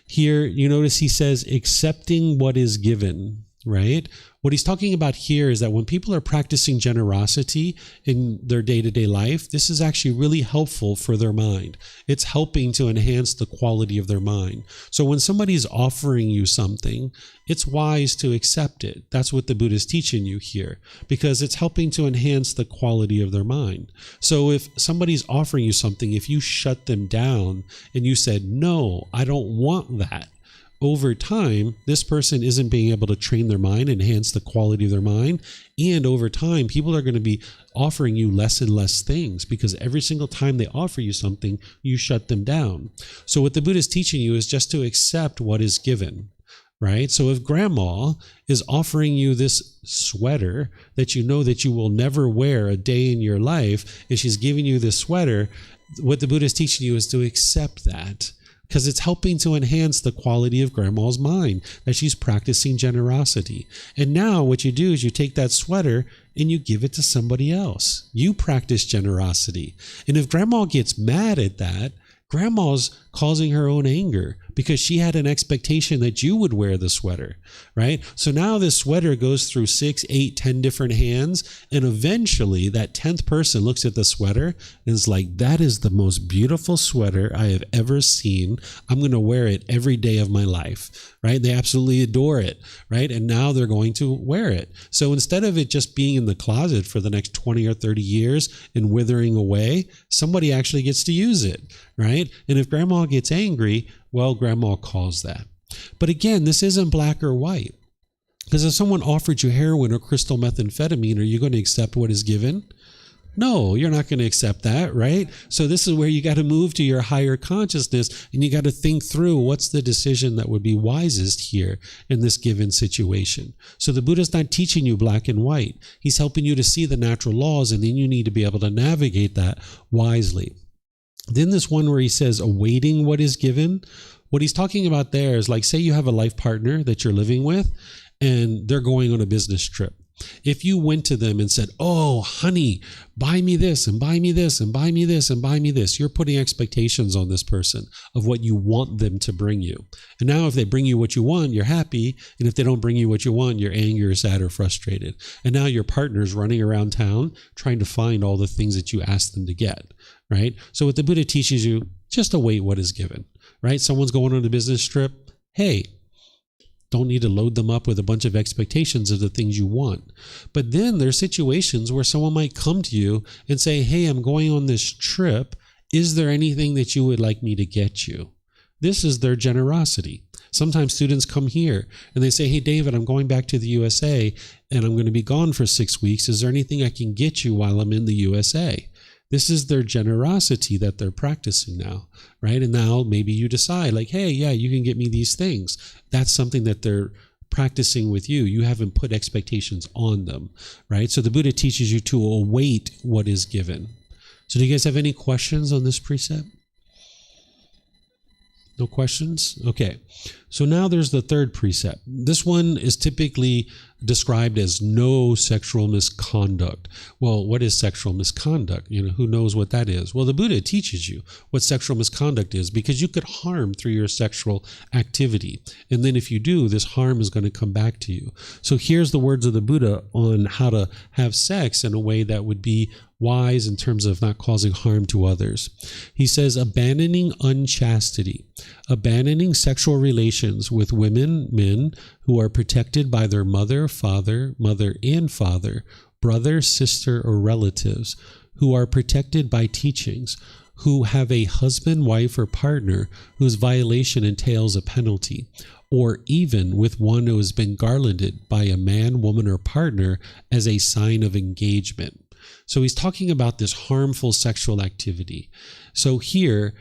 Speaker 1: Here, you notice he says, accepting what is given, right? What he's talking about here is that when people are practicing generosity in their day-to-day life, this is actually really helpful for their mind. It's helping to enhance the quality of their mind. So when somebody's offering you something, it's wise to accept it. That's what the Buddha is teaching you here, because it's helping to enhance the quality of their mind. So if somebody's offering you something, if you shut them down and you said, no, I don't want that, over time, this person isn't being able to train their mind, enhance the quality of their mind. And over time, people are going to be offering you less and less things because every single time they offer you something, you shut them down. So what the Buddha is teaching you is just to accept what is given, right? So if grandma is offering you this sweater that you know that you will never wear a day in your life, and she's giving you this sweater, what the Buddha is teaching you is to accept that, because it's helping to enhance the quality of grandma's mind, that she's practicing generosity. And now what you do is you take that sweater and you give it to somebody else. You practice generosity. And if grandma gets mad at that, grandma's causing her own anger because she had an expectation that you would wear the sweater, right? So now this sweater goes through 6, 8, 10 different hands, and eventually that 10th person looks at the sweater and is like, that is the most beautiful sweater I have ever seen. I'm going to wear it every day of my life, right? They absolutely adore it, right? And now they're going to wear it. So instead of it just being in the closet for the next 20 or 30 years and withering away, somebody actually gets to use it, right? And if grandma gets angry, well, grandma caused that. But again, this isn't black or white. Because if someone offered you heroin or crystal methamphetamine, are you going to accept what is given? No, you're not going to accept that, right? So this is where you got to move to your higher consciousness, and you got to think through what's the decision that would be wisest here in this given situation. So the Buddha's not teaching you black and white. He's helping you to see the natural laws, and then you need to be able to navigate that wisely. Then this one where he says awaiting what is given, what he's talking about there is like, say you have a life partner that you're living with, and they're going on a business trip. If you went to them and said, oh, honey, buy me this and buy me this and buy me this and buy me this, you're putting expectations on this person of what you want them to bring you. And now if they bring you what you want, you're happy. And if they don't bring you what you want, you're angry, sad, or frustrated. And now your partner's running around town trying to find all the things that you asked them to get, right? So what the Buddha teaches you, just await what is given, right? Someone's going on a business trip. Hey, don't need to load them up with a bunch of expectations of the things you want. But then there's situations where someone might come to you and say, hey, I'm going on this trip. Is there anything that you would like me to get you? This is their generosity. Sometimes students come here and they say, hey, David, I'm going back to the USA and I'm going to be gone for 6 weeks. Is there anything I can get you while I'm in the USA? This is their generosity that they're practicing now, right? And now maybe you decide like, hey, yeah, you can get me these things. That's something that they're practicing with you. You haven't put expectations on them, right? So the Buddha teaches you to await what is given. So do you guys have any questions on this precept? No questions? Okay. So now there's the third precept. This one is typically described as no sexual misconduct. Well, what is sexual misconduct? Who knows what that is? Well, the Buddha teaches you what sexual misconduct is because you could harm through your sexual activity. And then if you do, this harm is going to come back to you. So here's the words of the Buddha on how to have sex in a way that would be wise in terms of not causing harm to others. He says, abandoning unchastity, abandoning sexual relations with women, men who are protected by their mother, father, mother and father, brother, sister, or relatives, who are protected by teachings, who have a husband, wife, or partner whose violation entails a penalty, or even with one who has been garlanded by a man, woman, or partner as a sign of engagement. So he's talking about this harmful sexual activity. So here,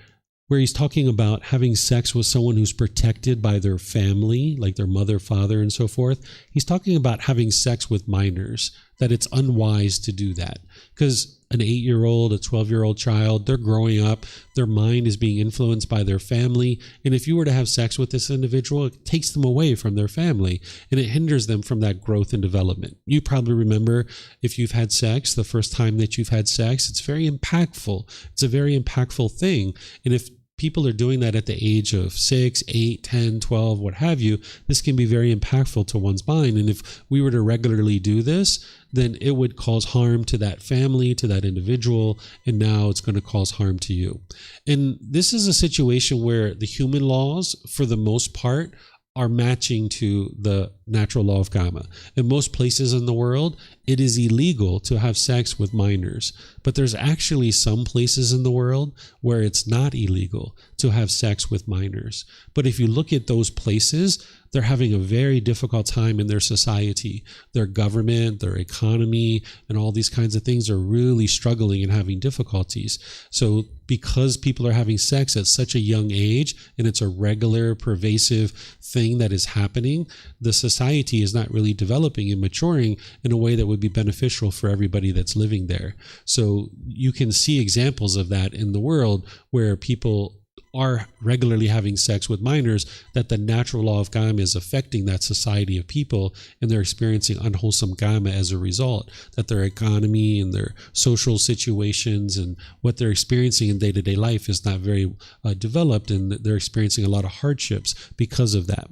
Speaker 1: where he's talking about having sex with someone who's protected by their family, like their mother, father, and so forth, he's talking about having sex with minors, that it's unwise to do that. Because an 8-year-old, a 12-year-old child, they're growing up, their mind is being influenced by their family, and if you were to have sex with this individual, it takes them away from their family, and it hinders them from that growth and development. You probably remember if you've had sex, the first time that you've had sex, it's very impactful. It's a very impactful thing, and if people are doing that at the age of 6, 8, 10, 12, what have you, this can be very impactful to one's mind. And if we were to regularly do this, then it would cause harm to that family, to that individual, and now it's going to cause harm to you. And this is a situation where the human laws, for the most part, are matching to the natural law of Kamma. In most places in the world, it is illegal to have sex with minors, but there's actually some places in the world where it's not illegal to have sex with minors. But if you look at those places, they're having a very difficult time in their society. Their government, their economy, and all these kinds of things are really struggling and having difficulties. So because people are having sex at such a young age, and it's a regular, pervasive thing that is happening, the society is not really developing and maturing in a way that would be beneficial for everybody that's living there. So you can see examples of that in the world where people are regularly having sex with minors, that the natural law of Kamma is affecting that society of people, and they're experiencing unwholesome Kamma as a result, that their economy and their social situations and what they're experiencing in day-to-day life is not very developed, and they're experiencing a lot of hardships because of that.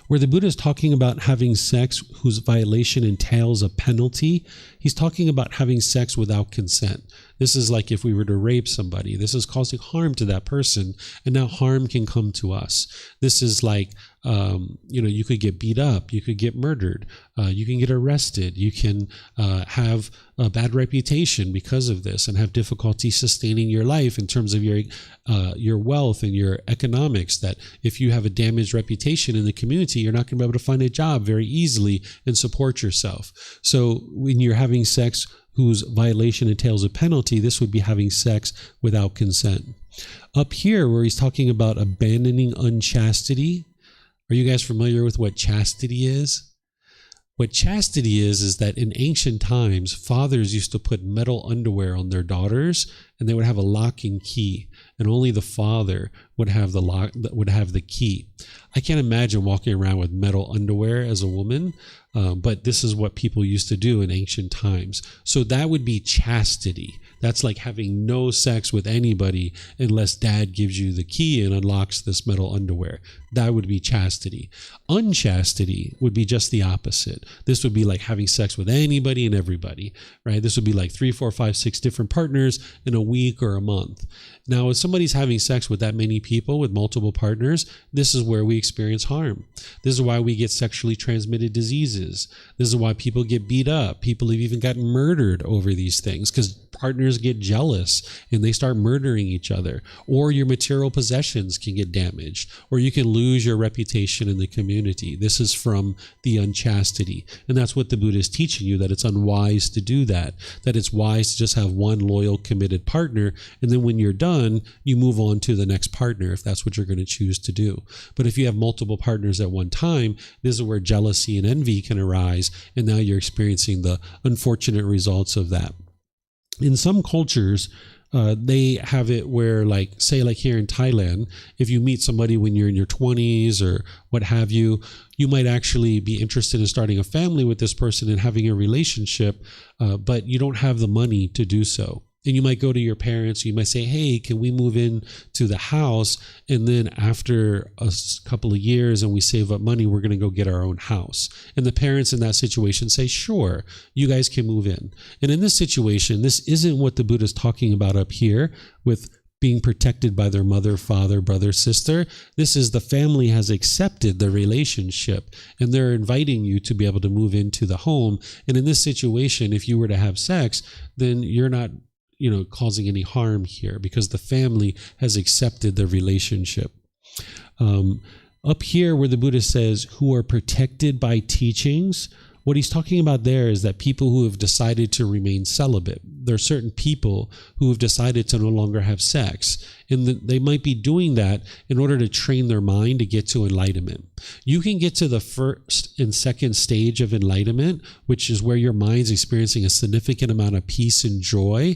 Speaker 1: Where the Buddha is talking about having sex whose violation entails a penalty, he's talking about having sex without consent. This is like if we were to rape somebody. This is causing harm to that person, and now harm can come to us. This is like, you could get beat up, you could get murdered, you can get arrested, you can have a bad reputation because of this, and have difficulty sustaining your life in terms of your wealth and your economics. That if you have a damaged reputation in the community, you're not going to be able to find a job very easily and support yourself. So when you're having sex whose violation entails a penalty, this would be having sex without consent. Up here, where he's talking about abandoning unchastity, are you guys familiar with what chastity is? What chastity is that in ancient times, fathers used to put metal underwear on their daughters, and they would have a lock and key, and only the father would have the key. I can't imagine walking around with metal underwear as a woman, but this is what people used to do in ancient times. So that would be chastity. That's like having no sex with anybody unless dad gives you the key and unlocks this metal underwear. That would be chastity. Unchastity would be just the opposite. This would be like having sex with anybody and everybody, right? This would be like 3, 4, 5, 6 different partners in a week or a month. Now, if somebody's having sex with that many people, with multiple partners, this is where we experience harm. This is why we get sexually transmitted diseases. This is why people get beat up. People have even gotten murdered over these things because partners get jealous and they start murdering each other. Or your material possessions can get damaged, or you can lose your reputation in the community. This is from the unchastity. And that's what the Buddha is teaching you, that it's unwise to do that it's wise to just have one loyal, committed partner, and then when you're done, you move on to the next partner if that's what you're going to choose to do. But if you have multiple partners at one time, this is where jealousy and envy can arise, and now you're experiencing the unfortunate results of that. In some cultures, they have it where, like here in Thailand, if you meet somebody when you're in your 20s or what have you, you might actually be interested in starting a family with this person and having a relationship, but you don't have the money to do so. And you might go to your parents, you might say, hey, can we move in to the house? And then after a couple of years and we save up money, we're going to go get our own house. And the parents in that situation say, sure, you guys can move in. And in this situation, this isn't what the Buddha is talking about up here with being protected by their mother, father, brother, sister. This is the family has accepted the relationship and they're inviting you to be able to move into the home. And in this situation, if you were to have sex, then you're not causing any harm here because the family has accepted the relationship. Up here where the Buddha says, who are protected by teachings, what he's talking about there is that people who have decided to remain celibate. There are certain people who have decided to no longer have sex, and they might be doing that in order to train their mind to get to enlightenment. You can get to the first and second stage of enlightenment, which is where your mind's experiencing a significant amount of peace and joy,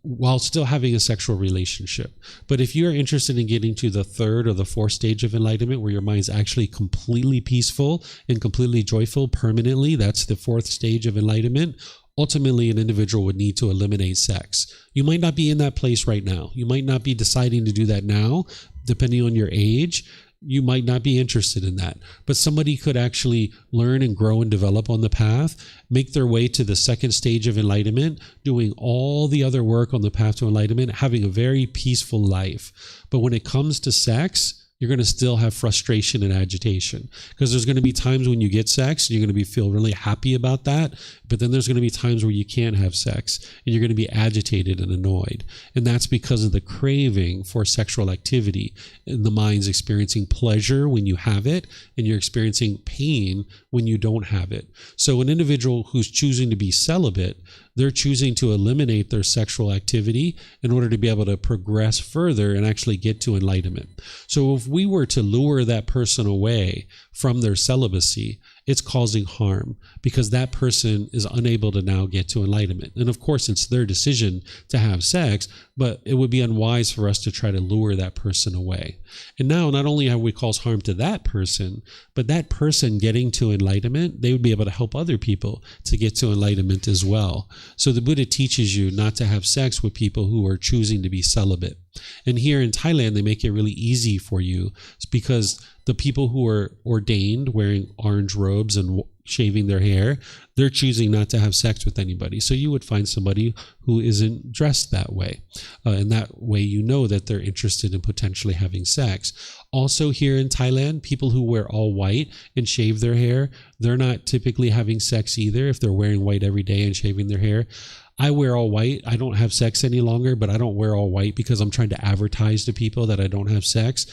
Speaker 1: while still having a sexual relationship. But if you're interested in getting to the third or the fourth stage of enlightenment, where your mind's actually completely peaceful and completely joyful permanently, that's the fourth stage of enlightenment. Ultimately, an individual would need to eliminate sex. You might not be in that place right now. You might not be deciding to do that now, depending on your age. You might not be interested in that, but somebody could actually learn and grow and develop on the path, make their way to the second stage of enlightenment, doing all the other work on the path to enlightenment, having a very peaceful life. But when it comes to sex, you're going to still have frustration and agitation, because there's going to be times when you get sex and you're going to feel really happy about that. But then there's going to be times where you can't have sex and you're going to be agitated and annoyed. And that's because of the craving for sexual activity. And the mind's experiencing pleasure when you have it, and you're experiencing pain when you don't have it. So an individual who's choosing to be celibate, they're choosing to eliminate their sexual activity in order to be able to progress further and actually get to enlightenment. So if we were to lure that person away from their celibacy, it's causing harm because that person is unable to now get to enlightenment. And of course, it's their decision to have sex, but it would be unwise for us to try to lure that person away. And now, not only have we caused harm to that person, but that person getting to enlightenment, they would be able to help other people to get to enlightenment as well. So the Buddha teaches you not to have sex with people who are choosing to be celibate. And here in Thailand, they make it really easy for you because the people who are ordained wearing orange robes and shaving their hair, they're choosing not to have sex with anybody. So you would find somebody who isn't dressed that way. And that way you know that they're interested in potentially having sex. Also here in Thailand, people who wear all white and shave their hair, they're not typically having sex either if they're wearing white every day and shaving their hair. I wear all white. I don't have sex any longer, but I don't wear all white because I'm trying to advertise to people that I don't have sex.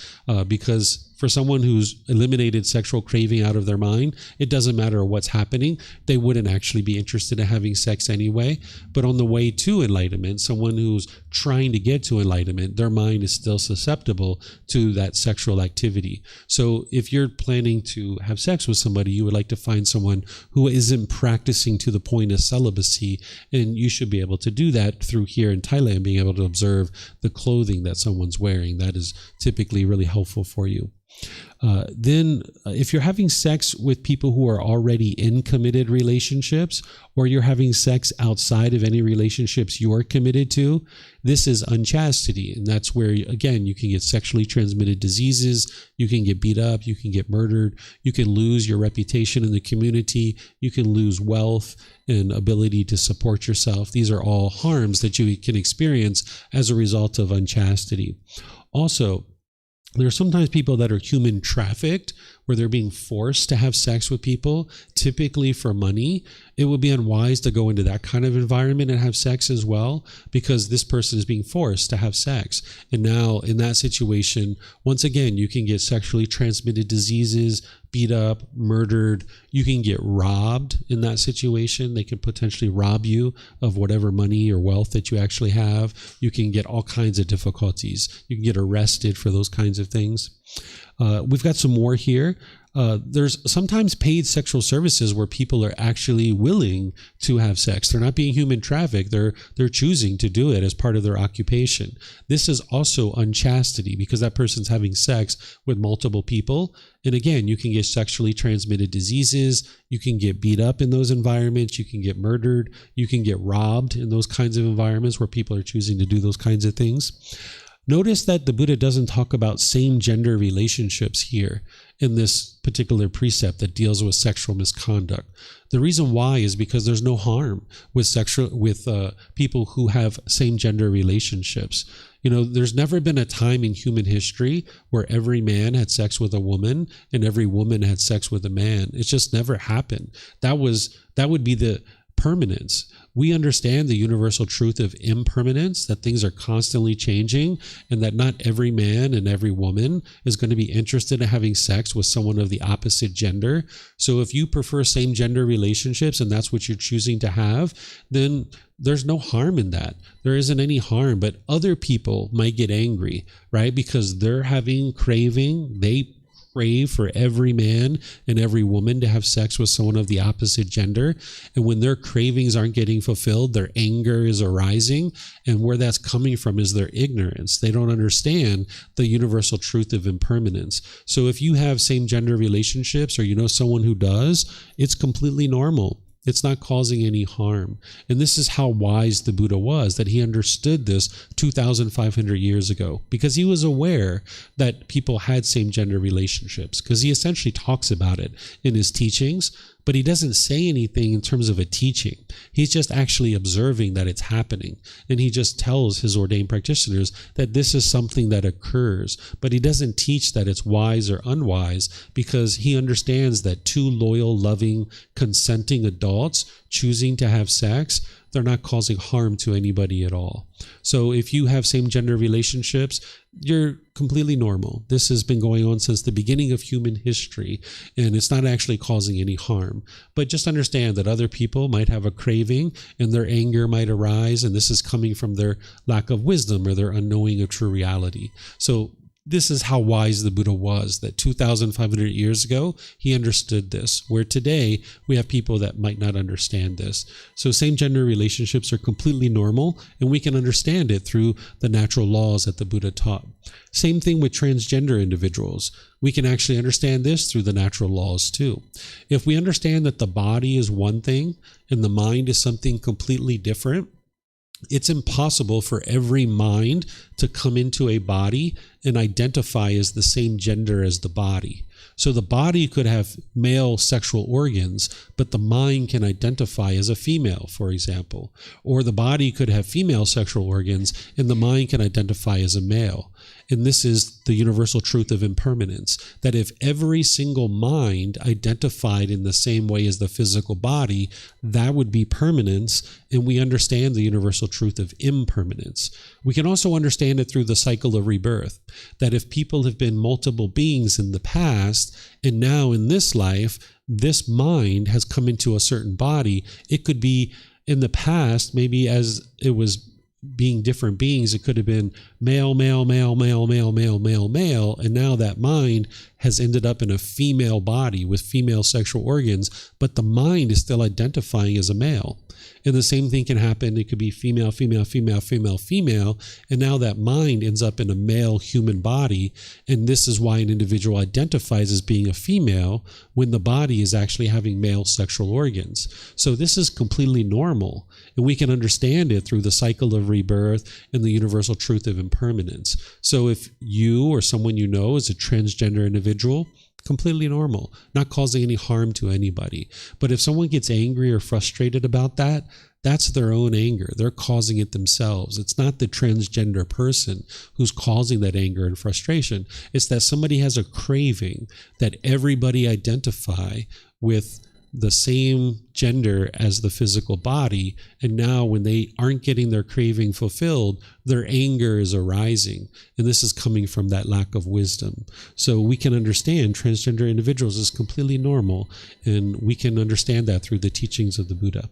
Speaker 1: Because for someone who's eliminated sexual craving out of their mind, it doesn't matter what's happening. They wouldn't actually be interested in having sex anyway. But on the way to enlightenment, someone who's trying to get to enlightenment, their mind is still susceptible to that sexual activity. So if you're planning to have sex with somebody, you would like to find someone who isn't practicing to the point of celibacy, and you should be able to do that through here in Thailand, being able to observe the clothing that someone's wearing. That is typically really helpful for you. Then if you're having sex with people who are already in committed relationships, or you're having sex outside of any relationships you're committed to, this is unchastity. And that's where, again, you can get sexually transmitted diseases, you can get beat up, you can get murdered, you can lose your reputation in the community, you can lose wealth and ability to support yourself. These are all harms that you can experience as a result of unchastity. Also, there are sometimes people that are human trafficked, where they're being forced to have sex with people, typically for money. It would be unwise to go into that kind of environment and have sex as well, because this person is being forced to have sex. And now in that situation, once again, you can get sexually transmitted diseases, beat up, murdered. You can get robbed in that situation. They could potentially rob you of whatever money or wealth that you actually have. You can get all kinds of difficulties. You can get arrested for those kinds of things. We've got some more here. There's sometimes paid sexual services where people are actually willing to have sex. They're not being human trafficked. They're choosing to do it as part of their occupation. This is also unchastity because that person's having sex with multiple people. And again, you can get sexually transmitted diseases. You can get beat up in those environments. You can get murdered. You can get robbed in those kinds of environments where people are choosing to do those kinds of things. Notice that the Buddha doesn't talk about same-gender relationships here in this particular precept that deals with sexual misconduct. The reason why is because there's no harm with people who have same-gender relationships. You know, there's never been a time in human history where every man had sex with a woman and every woman had sex with a man. It's just never happened. That would be the permanence. We understand the universal truth of impermanence, that things are constantly changing and that not every man and every woman is going to be interested in having sex with someone of the opposite gender. So if you prefer same gender relationships and that's what you're choosing to have, then there's no harm in that. There isn't any harm, but other people might get angry, right? Because they're having craving. They crave for every man and every woman to have sex with someone of the opposite gender. And when their cravings aren't getting fulfilled, their anger is arising. And where that's coming from is their ignorance. They don't understand the universal truth of impermanence. So if you have same gender relationships or you know someone who does, it's completely normal. It's not causing any harm. And this is how wise the Buddha was, that he understood this 2,500 years ago, because he was aware that people had same-gender relationships, because he essentially talks about it in his teachings, but he doesn't say anything in terms of a teaching. He's just actually observing that it's happening. And he just tells his ordained practitioners that this is something that occurs, but he doesn't teach that it's wise or unwise, because he understands that two loyal, loving, consenting adults choosing to have sex, they're not causing harm to anybody at all. So if you have same-gender relationships, you're completely normal. This has been going on since the beginning of human history, and it's not actually causing any harm. But just understand that other people might have a craving, and their anger might arise, and this is coming from their lack of wisdom or their unknowing of true reality. So This is how wise the Buddha was, that 2,500 years ago, he understood this, where today we have people that might not understand this. So same-gender relationships are completely normal, and we can understand it through the natural laws that the Buddha taught. Same thing with transgender individuals. We can actually understand this through the natural laws too. If we understand that the body is one thing and the mind is something completely different, it's impossible for every mind to come into a body and identify as the same gender as the body. So the body could have male sexual organs, but the mind can identify as a female, for example. Or the body could have female sexual organs and the mind can identify as a male. And this is the universal truth of impermanence, that if every single mind identified in the same way as the physical body, that would be permanence, and we understand the universal truth of impermanence. We can also understand it through the cycle of rebirth, that if people have been multiple beings in the past, and now in this life, this mind has come into a certain body, it could be in the past, maybe as it was being different beings, it could have been male, male, male, male, male, male, male, male, and now that mind has ended up in a female body with female sexual organs, but the mind is still identifying as a male. And the same thing can happen. It could be female, female, female, female, female, and now that mind ends up in a male human body, and this is why an individual identifies as being a female when the body is actually having male sexual organs. So this is completely normal, and we can understand it through the cycle of rebirth and the universal truth of impermanence. So if you or someone you know is a transgender individual, completely normal, not causing any harm to anybody. But if someone gets angry or frustrated about that, that's their own anger. They're causing it themselves. It's not the transgender person who's causing that anger and frustration. It's that somebody has a craving that everybody identify with the same gender as the physical body, and now when they aren't getting their craving fulfilled, their anger is arising, and this is coming from that lack of wisdom. So we can understand transgender individuals is completely normal, and we can understand that through the teachings of the Buddha.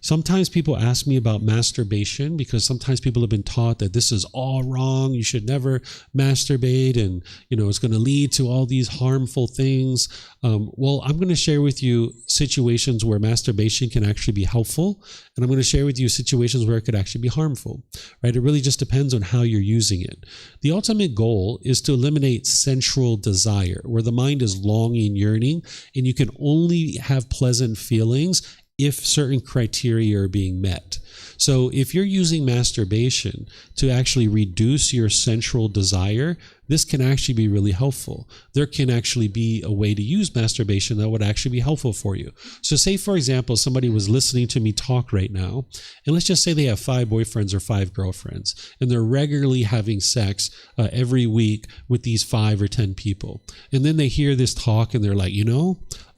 Speaker 1: Sometimes people ask me about masturbation, because sometimes people have been taught that this is all wrong, you should never masturbate, and it's going to lead to all these harmful things. Well, I'm going to share with you situations where masturbation can actually be helpful, and I'm going to share with you situations where it could actually be harmful, right? It really just depends on how you're using it. The ultimate goal is to eliminate sensual desire, where the mind is longing, yearning, and you can only have pleasant feelings if certain criteria are being met. So if you're using masturbation to actually reduce your sensual desire, this can actually be really helpful. There can actually be a way to use masturbation that would actually be helpful for you. So say, for example, somebody was listening to me talk right now, and let's just say they have 5 boyfriends or 5 girlfriends, and they're regularly having sex every week with these 5 or 10 people. And then they hear this talk and they're like,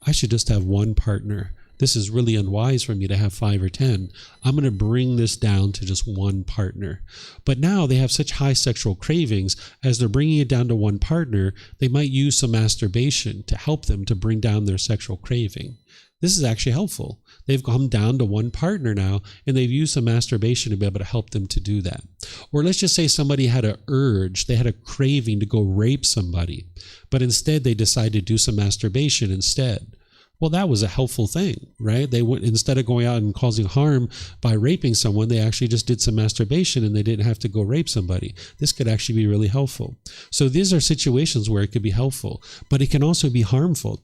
Speaker 1: I should just have one partner. This is really unwise for me to have 5 or 10. I'm going to bring this down to just one partner. But now they have such high sexual cravings, as they're bringing it down to one partner, they might use some masturbation to help them to bring down their sexual craving. This is actually helpful. They've come down to one partner now, and they've used some masturbation to be able to help them to do that. Or let's just say somebody had an urge, they had a craving to go rape somebody, but instead they decided to do some masturbation instead. Well, that was a helpful thing, right? They went, instead of going out and causing harm by raping someone, they actually just did some masturbation and they didn't have to go rape somebody. This could actually be really helpful. So these are situations where it could be helpful, but it can also be harmful.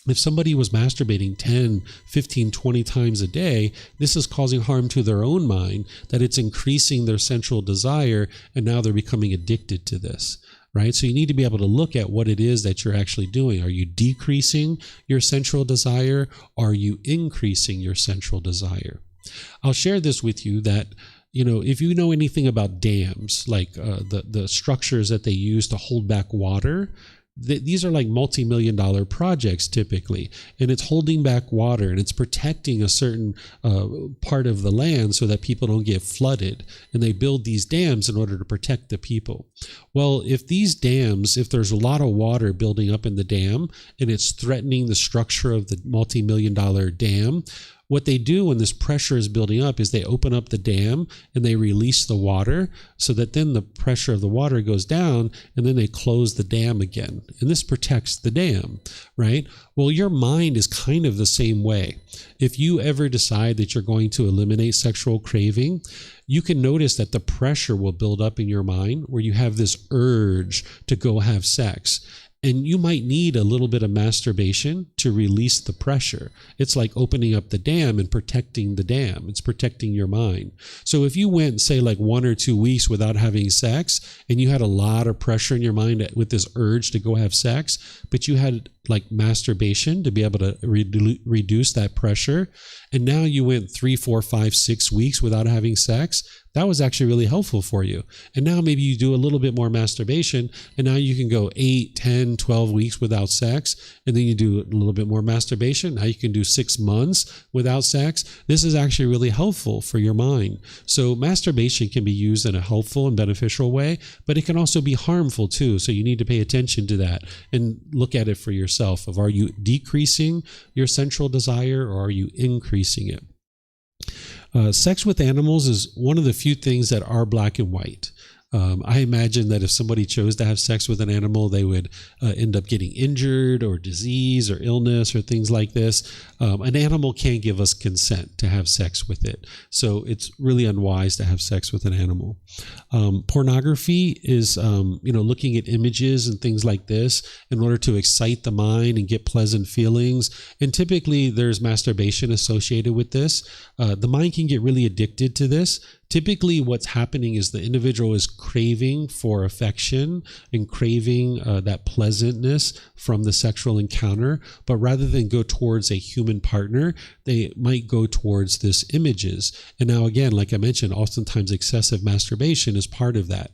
Speaker 1: If somebody was masturbating 10, 15, 20 times a day, this is causing harm to their own mind, that it's increasing their sensual desire, and now they're becoming addicted to this. Right? So you need to be able to look at what it is that you're actually doing. Are you decreasing your sensual desire? Are you increasing your sensual desire? I'll share this with you that, if you know anything about dams, like the structures that they use to hold back water, these are like multi-million-dollar projects typically, and it's holding back water and it's protecting a certain part of the land so that people don't get flooded, and they build these dams in order to protect the people. Well, if there's a lot of water building up in the dam and it's threatening the structure of the multi-million-dollar dam, what they do when this pressure is building up is they open up the dam and they release the water so that then the pressure of the water goes down, and then they close the dam again. And this protects the dam, right? Well, your mind is kind of the same way. If you ever decide that you're going to eliminate sexual craving, you can notice that the pressure will build up in your mind where you have this urge to go have sex. And you might need a little bit of masturbation to release the pressure. It's like opening up the dam and protecting the dam. It's protecting your mind. So if you went, say, like 1 or 2 weeks without having sex, and you had a lot of pressure in your mind with this urge to go have sex, but you had like masturbation to be able to reduce that pressure, and now you went 3, 4, 5, 6 weeks without having sex, that was actually really helpful for you. And now maybe you do a little bit more masturbation, and now you can go 8, 10, 12 weeks without sex, and then you do a little bit more masturbation. Now you can do 6 months without sex. This is actually really helpful for your mind. So masturbation can be used in a helpful and beneficial way, but it can also be harmful too. So you need to pay attention to that and look at it for yourself. Are you decreasing your sensual desire, or are you increasing it? Sex with animals is one of the few things that are black and white. I imagine that if somebody chose to have sex with an animal, they would end up getting injured or disease or illness or things like this. An animal can't give us consent to have sex with it. So it's really unwise to have sex with an animal. Pornography is, looking at images and things like this in order to excite the mind and get pleasant feelings. And typically there's masturbation associated with this. The mind can get really addicted to this. Typically what's happening is the individual is craving for affection and craving that pleasantness from the sexual encounter, but rather than go towards a human partner, they might go towards this images. And now again, like I mentioned, oftentimes excessive masturbation is part of that.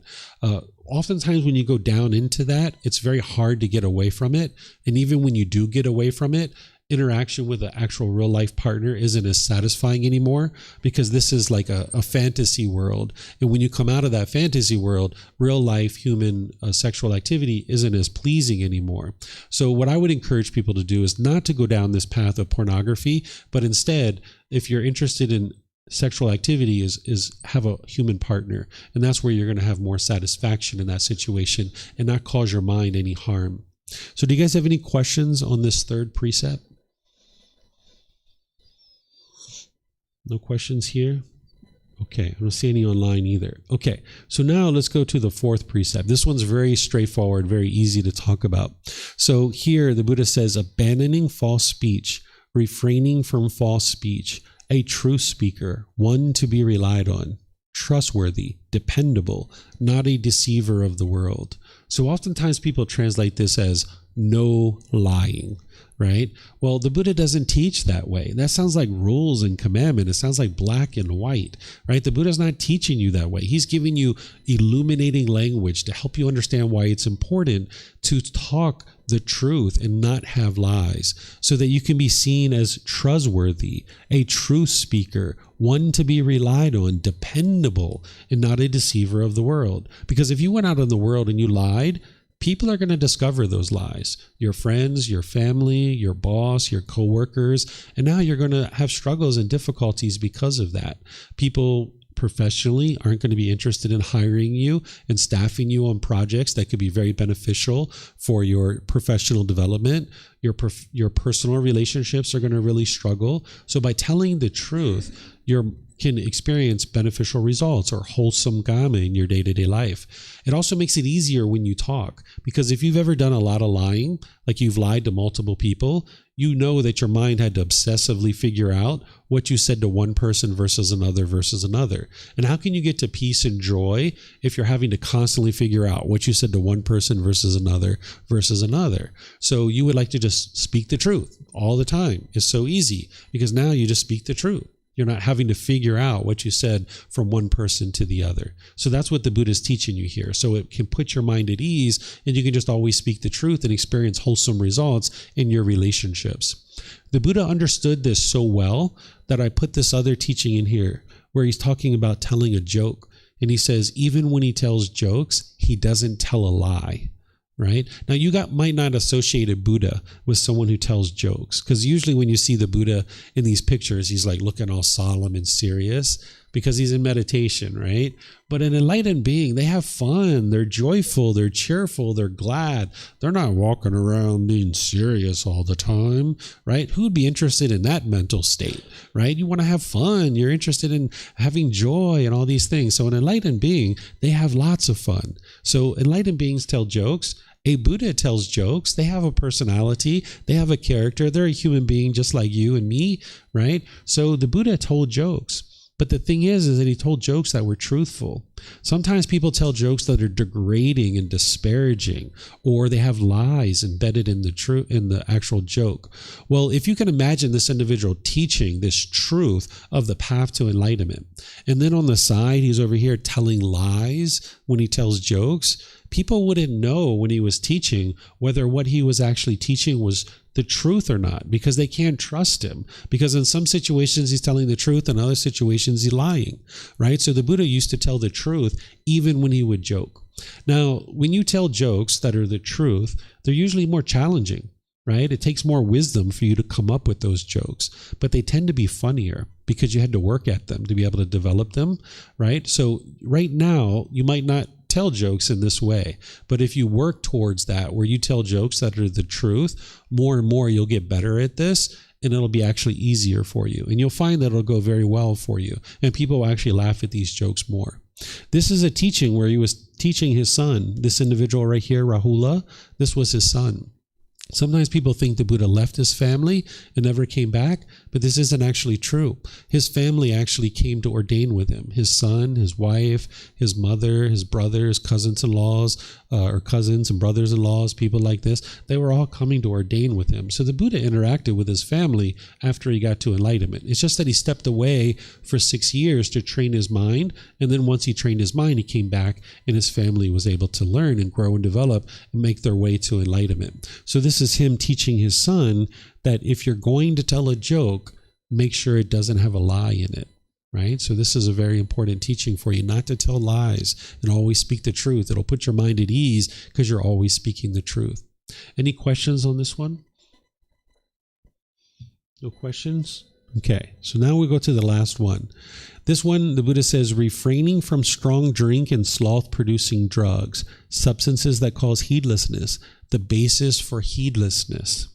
Speaker 1: Oftentimes when you go down into that, it's very hard to get away from it. And even when you do get away from it, interaction with an actual real life partner isn't as satisfying anymore, because this is like a fantasy world. And when you come out of that fantasy world, real life human sexual activity isn't as pleasing anymore. So what I would encourage people to do is not to go down this path of pornography, but instead, if you're interested in sexual activity, is have a human partner. And that's where you're going to have more satisfaction in that situation and not cause your mind any harm. So do you guys have any questions on this third precept? No questions here? Okay, I don't see any online either. Okay, so now let's go to the fourth precept. This one's very straightforward, very easy to talk about. So here the Buddha says, abandoning false speech, refraining from false speech, a true speaker, one to be relied on, trustworthy, dependable, not a deceiver of the world. So oftentimes people translate this as no lying, right? Well, the Buddha doesn't teach that way. That sounds like rules and commandment. It sounds like black and white, right? The Buddha's not teaching you that way. He's giving you illuminating language to help you understand why it's important to talk the truth and not have lies, so that you can be seen as trustworthy, a true speaker, one to be relied on, dependable, and not a deceiver of the world. Because if you went out in the world and you lied, people are going to discover those lies. Your friends, your family, your boss, your coworkers, and now you're going to have struggles and difficulties because of that. People professionally aren't going to be interested in hiring you and staffing you on projects that could be very beneficial for your professional development. Your personal relationships are going to really struggle. So by telling the truth, you can experience beneficial results or wholesome Kamma in your day-to-day life. It also makes it easier when you talk, because if you've ever done a lot of lying, like you've lied to multiple people, you know that your mind had to obsessively figure out what you said to one person versus another. And how can you get to peace and joy if you're having to constantly figure out what you said to one person versus another? So you would like to just speak the truth all the time. It's so easy because now you just speak the truth. You're not having to figure out what you said from one person to the other. So that's what the Buddha is teaching you here. So it can put your mind at ease, and you can just always speak the truth and experience wholesome results in your relationships. The Buddha understood this so well that I put this other teaching in here where he's talking about telling a joke. And he says, even when he tells jokes, he doesn't tell a lie. right? Now, might not associate a Buddha with someone who tells jokes, because usually when you see the Buddha in these pictures, he's like looking all solemn and serious because he's in meditation, right? But an enlightened being, they have fun, they're joyful, they're cheerful, they're glad. They're not walking around being serious all the time, right? Who would be interested in that mental state, right? You want to have fun, you're interested in having joy and all these things. So an enlightened being, they have lots of fun. So enlightened beings tell jokes. A Buddha tells jokes. They have a personality. They have a character. They're a human being just like you and me, right? So the Buddha told jokes. But the thing is that he told jokes that were truthful. Sometimes people tell jokes that are degrading and disparaging, or they have lies embedded in the actual joke. Well, if you can imagine this individual teaching this truth of the path to enlightenment, and then on the side, he's over here telling lies when he tells jokes, people wouldn't know when he was teaching whether what he was actually teaching was the truth or not, because they can't trust him. Because in some situations he's telling the truth, in other situations he's lying, right? So the Buddha used to tell the truth even when he would joke. Now, when you tell jokes that are the truth, they're usually more challenging, right? It takes more wisdom for you to come up with those jokes, but they tend to be funnier because you had to work at them to be able to develop them, right? So right now, you might not tell jokes in this way, but if you work towards that, where you tell jokes that are the truth, more and more you'll get better at this, and it'll be actually easier for you, and you'll find that it'll go very well for you, and people will actually laugh at these jokes more. This is a teaching where he was teaching his son. This individual right here, Rahula, this was his son. Sometimes people think the Buddha left his family and never came back, but this isn't actually true. His family actually came to ordain with him. His son, his wife, his mother, his brothers, cousins-in-laws, or cousins and brothers-in-laws, people like this, they were all coming to ordain with him. So the Buddha interacted with his family after he got to enlightenment. It's just that he stepped away for 6 years to train his mind, and then once he trained his mind, he came back and his family was able to learn and grow and develop and make their way to enlightenment. So this is him teaching his son that if you're going to tell a joke, make sure it doesn't have a lie in it, right? So this is a very important teaching for you, not to tell lies and always speak the truth. It'll put your mind at ease because you're always speaking the truth. Any questions on this one? No questions? Okay, so now we go to the last one. This one, the Buddha says, refraining from strong drink and sloth-producing drugs, substances that cause heedlessness, the basis for heedlessness.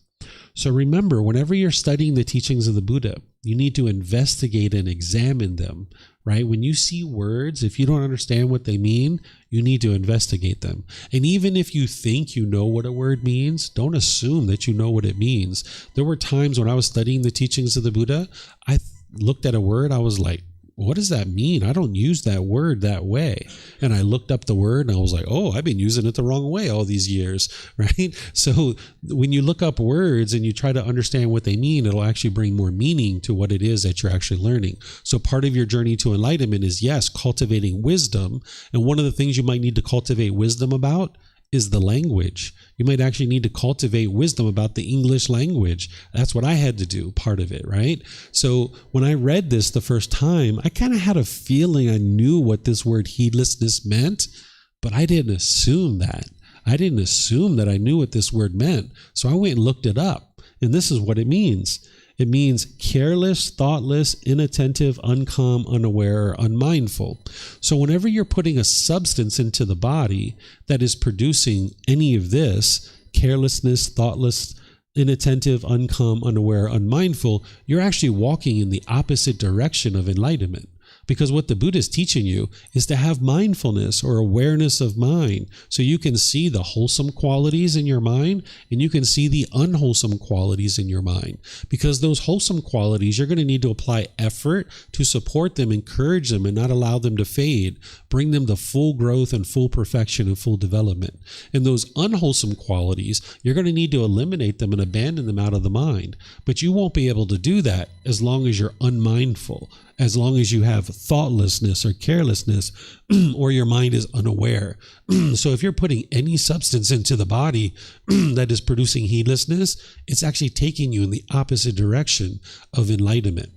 Speaker 1: So remember, whenever you're studying the teachings of the Buddha, you need to investigate and examine them, right? When you see words, if you don't understand what they mean, you need to investigate them. And even if you think you know what a word means, don't assume that you know what it means. There were times when I was studying the teachings of the Buddha, I looked at a word, I was like, what does that mean? I don't use that word that way. And I looked up the word and I was like, oh, I've been using it the wrong way all these years, right? So when you look up words and you try to understand what they mean, it'll actually bring more meaning to what it is that you're actually learning. So part of your journey to enlightenment is, yes, cultivating wisdom. And one of the things you might need to cultivate wisdom about is the language. You might actually need to cultivate wisdom about the English language. That's what I had to do, part of it, right? So when I read this the first time, I kind of had a feeling I knew what this word heedlessness meant, but I didn't assume that. I didn't assume that I knew what this word meant. So I went and looked it up, and this is what it means. It means careless, thoughtless, inattentive, uncalm, unaware, or unmindful. So whenever you're putting a substance into the body that is producing any of this, carelessness, thoughtless, inattentive, uncalm, unaware, unmindful, you're actually walking in the opposite direction of enlightenment. Because what the Buddha is teaching you is to have mindfulness or awareness of mind, so you can see the wholesome qualities in your mind and you can see the unwholesome qualities in your mind. Because those wholesome qualities, you're going to need to apply effort to support them, encourage them, and not allow them to fade, bring them to full growth and full perfection and full development. And those unwholesome qualities, you're going to need to eliminate them and abandon them out of the mind. But you won't be able to do that as long as you're unmindful, as long as you have thoughtlessness or carelessness, or your mind is unaware. So if you're putting any substance into the body that is producing heedlessness, it's actually taking you in the opposite direction of enlightenment.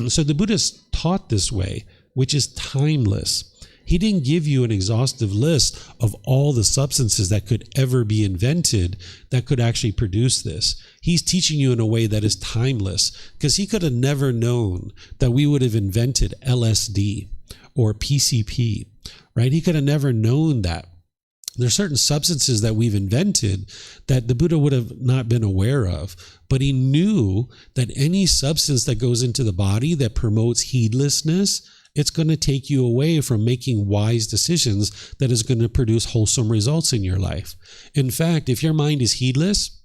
Speaker 1: So the Buddha's taught this way, which is timeless. He didn't give you an exhaustive list of all the substances that could ever be invented that could actually produce this. He's teaching you in a way that is timeless, because he could have never known that we would have invented LSD or PCP, right? He could have never known that. There's certain substances that we've invented that the Buddha would have not been aware of, but he knew that any substance that goes into the body that promotes heedlessness, it's going to take you away from making wise decisions that is going to produce wholesome results in your life. In fact, if your mind is heedless,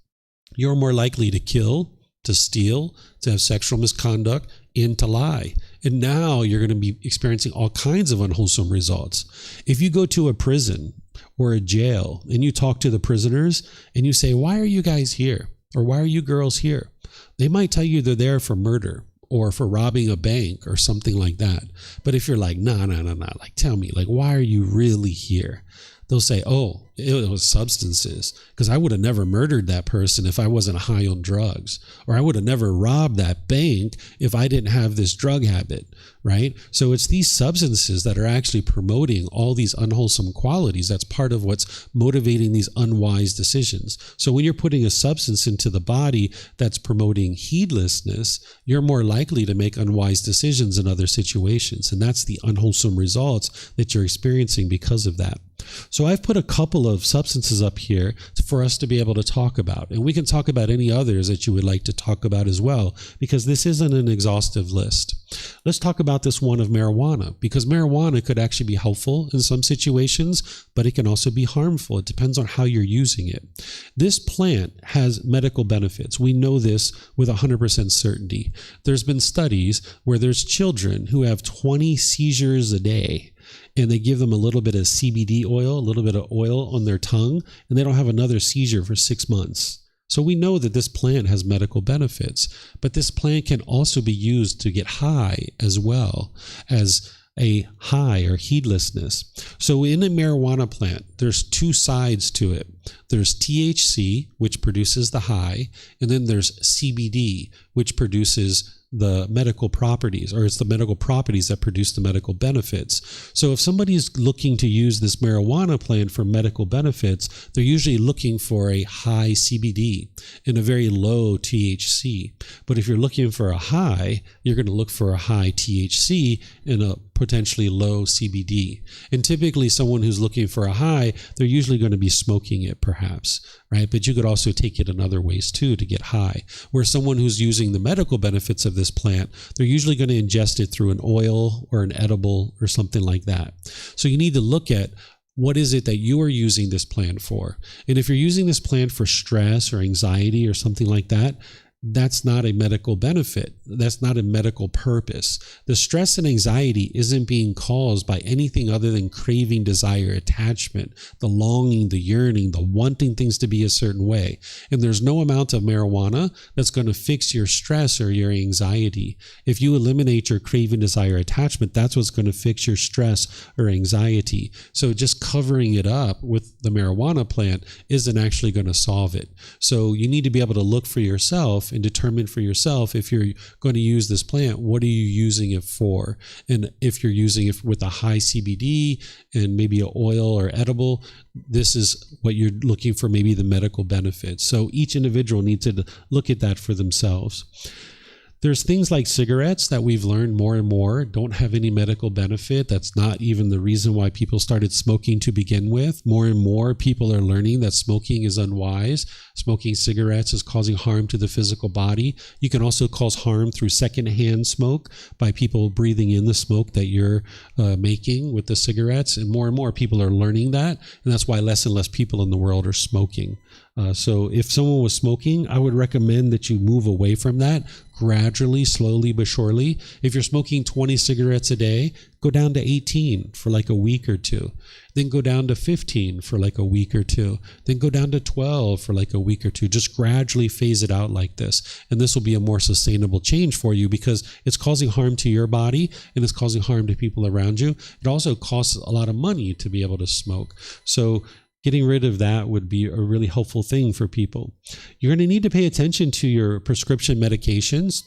Speaker 1: you're more likely to kill, to steal, to have sexual misconduct, and to lie. And now you're going to be experiencing all kinds of unwholesome results. If you go to a prison or a jail and you talk to the prisoners and you say, why are you guys here? Or why are you girls here? They might tell you they're there for murder or for robbing a bank or something like that. But if you're like, nah, like, tell me, like, why are you really here? They'll say, oh, it was substances, because I would have never murdered that person if I wasn't high on drugs, or I would have never robbed that bank if I didn't have this drug habit, right? So it's these substances that are actually promoting all these unwholesome qualities. That's part of what's motivating these unwise decisions. So when you're putting a substance into the body that's promoting heedlessness, you're more likely to make unwise decisions in other situations. And that's the unwholesome results that you're experiencing because of that. So I've put a couple of substances up here for us to be able to talk about. And we can talk about any others that you would like to talk about as well, because this isn't an exhaustive list. Let's talk about this one of marijuana, because marijuana could actually be helpful in some situations, but it can also be harmful. It depends on how you're using it. This plant has medical benefits. We know this with 100% certainty. There's been studies where there's children who have 20 seizures a day, and they give them a little bit of CBD oil, a little bit of oil on their tongue, and they don't have another seizure for 6 months. So we know that this plant has medical benefits, but this plant can also be used to get high as well as a high or heedlessness. So in a marijuana plant, there's two sides to it. There's THC, which produces the high, and then there's CBD, which produces the medical properties, or it's the medical properties that produce the medical benefits. So if somebody is looking to use this marijuana plant for medical benefits, they're usually looking for a high CBD and a very low THC. But if you're looking for a high, you're going to look for a high THC and a potentially low CBD. And typically someone who's looking for a high, they're usually going to be smoking it perhaps, right? But you could also take it in other ways too to get high. Where someone who's using the medical benefits of this plant, they're usually going to ingest it through an oil or an edible or something like that. So you need to look at what is it that you are using this plant for. And if you're using this plant for stress or anxiety or something like that, that's not a medical benefit. That's not a medical purpose. The stress and anxiety isn't being caused by anything other than craving, desire, attachment, the longing, the yearning, the wanting things to be a certain way. And there's no amount of marijuana that's going to fix your stress or your anxiety. If you eliminate your craving, desire, attachment, that's what's going to fix your stress or anxiety. So just covering it up with the marijuana plant isn't actually going to solve it. So you need to be able to look for yourself and determine for yourself, if you're going to use this plant, what are you using it for? And if you're using it with a high CBD and maybe an oil or edible, this is what you're looking for, maybe the medical benefits. So each individual needs to look at that for themselves. There's things like cigarettes that we've learned more and more don't have any medical benefit. That's not even the reason why people started smoking to begin with. More and more people are learning that smoking is unwise. Smoking cigarettes is causing harm to the physical body. You can also cause harm through secondhand smoke by people breathing in the smoke that you're making with the cigarettes. And more people are learning that. And that's why less and less people in the world are smoking. So if someone was smoking, I would recommend that you move away from that gradually, slowly but surely. If you're smoking 20 cigarettes a day, go down to 18 for like a week or two. Then go down to 15 for like a week or two. Then go down to 12 for like a week or two. Just gradually phase it out like this. And this will be a more sustainable change for you, because it's causing harm to your body and it's causing harm to people around you. It also costs a lot of money to be able to smoke. So getting rid of that would be a really helpful thing for people. You're going to need to pay attention to your prescription medications.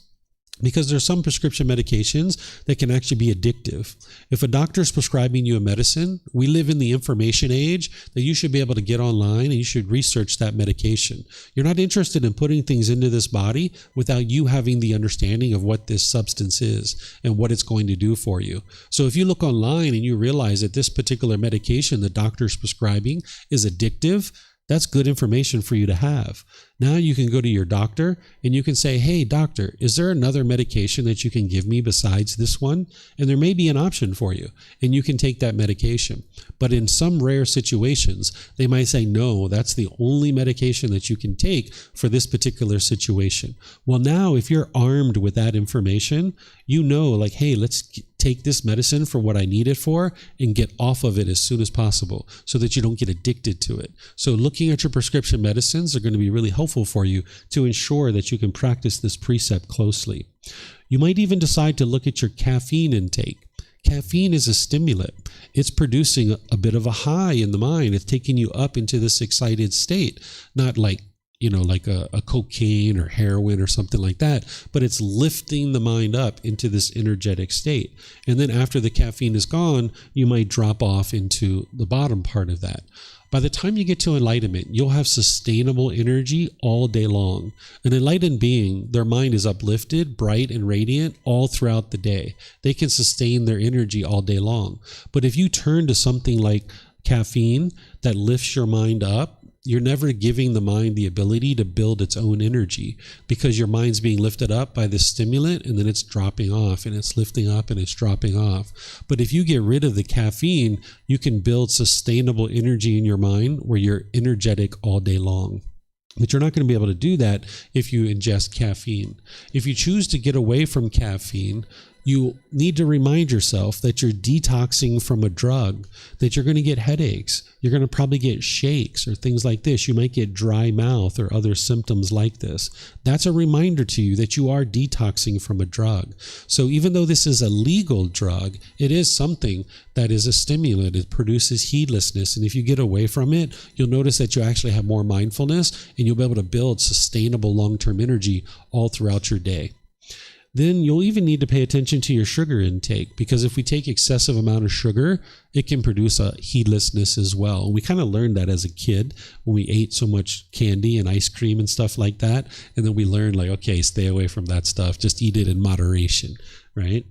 Speaker 1: Because there's some prescription medications that can actually be addictive. If a doctor is prescribing you a medicine, we live in the information age that you should be able to get online and you should research that medication. You're not interested in putting things into this body without you having the understanding of what this substance is and what it's going to do for you. So if you look online and you realize that this particular medication the doctor is prescribing is addictive, that's good information for you to have. Now you can go to your doctor and you can say, hey, doctor, is there another medication that you can give me besides this one? And there may be an option for you, and you can take that medication. But in some rare situations, they might say, no, that's the only medication that you can take for this particular situation. Well, now if you're armed with that information, you know, like, hey, let's take this medicine for what I need it for and get off of it as soon as possible so that you don't get addicted to it. So looking at your prescription medicines are going to be really helpful for you to ensure that you can practice this precept closely. You might even decide to look at your caffeine intake. Caffeine is a stimulant. It's producing a bit of a high in the mind. It's taking you up into this excited state, not like a cocaine or heroin or something like that, but it's lifting the mind up into this energetic state. And then after the caffeine is gone, you might drop off into the bottom part of that. By the time you get to enlightenment, you'll have sustainable energy all day long. An enlightened being, their mind is uplifted, bright, and radiant all throughout the day. They can sustain their energy all day long. But if you turn to something like caffeine that lifts your mind up, you're never giving the mind the ability to build its own energy, because your mind's being lifted up by this stimulant and then it's dropping off, and it's lifting up and it's dropping off. But if you get rid of the caffeine, you can build sustainable energy in your mind where you're energetic all day long. But you're not going to be able to do that if you ingest caffeine. If you choose to get away from caffeine, you need to remind yourself that you're detoxing from a drug, that you're going to get headaches. You're going to probably get shakes or things like this. You might get dry mouth or other symptoms like this. That's a reminder to you that you are detoxing from a drug. So even though this is a legal drug, it is something that is a stimulant. It produces heedlessness. And if you get away from it, you'll notice that you actually have more mindfulness and you'll be able to build sustainable long-term energy all throughout your day. Then you'll even need to pay attention to your sugar intake, because if we take excessive amount of sugar, it can produce a heedlessness as well. And we kind of learned that as a kid when we ate so much candy and ice cream and stuff like that. And then we learned, like, okay, stay away from that stuff. Just eat it in moderation, right?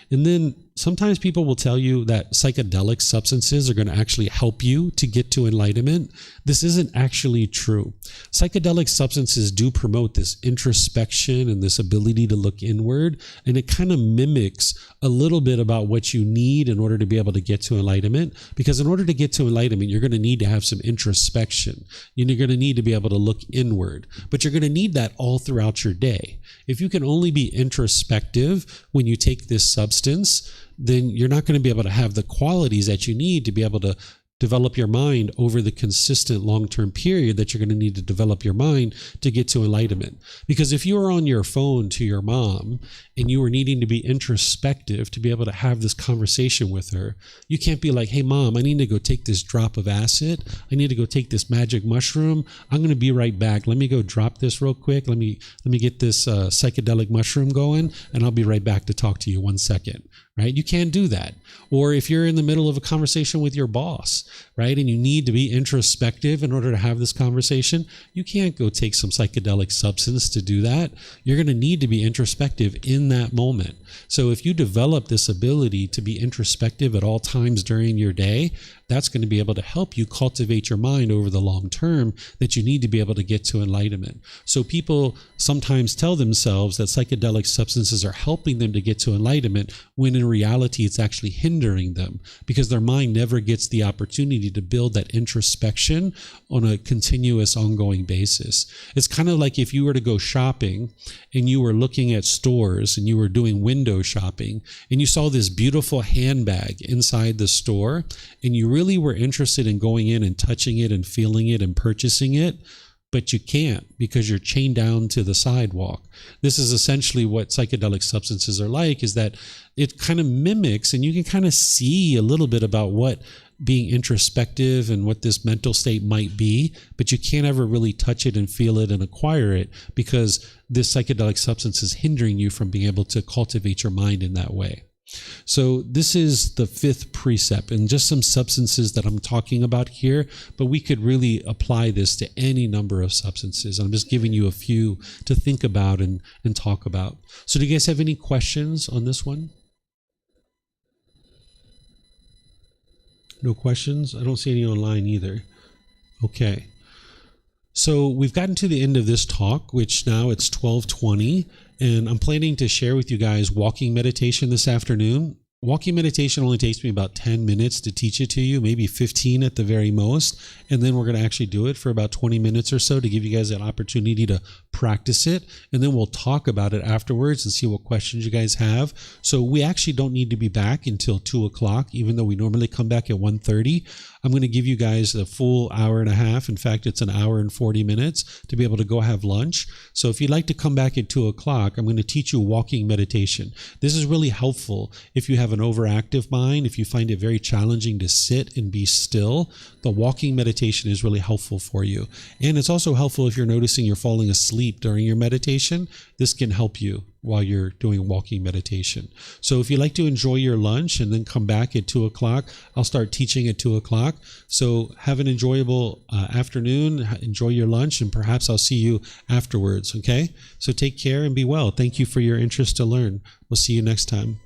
Speaker 1: And then sometimes people will tell you that psychedelic substances are going to actually help you to get to enlightenment. This isn't actually true. Psychedelic substances do promote this introspection and this ability to look inward, and it kind of mimics a little bit about what you need in order to be able to get to enlightenment. Because in order to get to enlightenment, you're going to need to have some introspection. You're going to need to be able to look inward, but you're going to need that all throughout your day. If you can only be introspective when you take this substance, then you're not going to be able to have the qualities that you need to be able to develop your mind over the consistent long-term period that you're going to need to develop your mind to get to enlightenment. Because if you were on your phone to your mom and you were needing to be introspective to be able to have this conversation with her, you can't be like, hey mom, I need to go take this drop of acid. I need to go take this magic mushroom. I'm going to be right back. Let me go drop this real quick. Let me get this psychedelic mushroom going, and I'll be right back to talk to you 1 second. Right? You can't do that. Or if you're in the middle of a conversation with your boss, right, and you need to be introspective in order to have this conversation, you can't go take some psychedelic substance to do that. You're going to need to be introspective in that moment. So if you develop this ability to be introspective at all times during your day, that's going to be able to help you cultivate your mind over the long term that you need to be able to get to enlightenment. So people sometimes tell themselves that psychedelic substances are helping them to get to enlightenment, when in reality it's actually hindering them, because their mind never gets the opportunity to build that introspection on a continuous, ongoing basis. It's kind of like if you were to go shopping and you were looking at stores and you were doing window shopping and you saw this beautiful handbag inside the store and you really were interested in going in and touching it and feeling it and purchasing it, but you can't because you're chained down to the sidewalk. This is essentially what psychedelic substances are like, is that it kind of mimics, and you can kind of see a little bit about what being introspective and what this mental state might be, but you can't ever really touch it and feel it and acquire it because this psychedelic substance is hindering you from being able to cultivate your mind in that way. So this is the fifth precept, and just some substances that I'm talking about here, but we could really apply this to any number of substances. I'm just giving you a few to think about and talk about. So do you guys have any questions on this one? No questions? I don't see any online either. Okay. So we've gotten to the end of this talk, which now it's 12:20, and I'm planning to share with you guys walking meditation this afternoon. Walking meditation only takes me about 10 minutes to teach it to you, maybe 15 at the very most. And then we're going to actually do it for about 20 minutes or so to give you guys an opportunity to practice it. And then we'll talk about it afterwards and see what questions you guys have. So we actually don't need to be back until 2 o'clock, even though we normally come back at 1:30. I'm going to give you guys a full hour and a half. In fact, it's an hour and 40 minutes to be able to go have lunch. So if you'd like to come back at 2 o'clock, I'm going to teach you walking meditation. This is really helpful if you have an overactive mind, if you find it very challenging to sit and be still. The walking meditation is really helpful for you. And it's also helpful if you're noticing you're falling asleep during your meditation. This can help you while you're doing walking meditation. So if you like to enjoy your lunch and then come back at 2 o'clock, I'll start teaching at 2 o'clock. So have an enjoyable afternoon, enjoy your lunch, and perhaps I'll see you afterwards, okay? So take care and be well. Thank you for your interest to learn. We'll see you next time.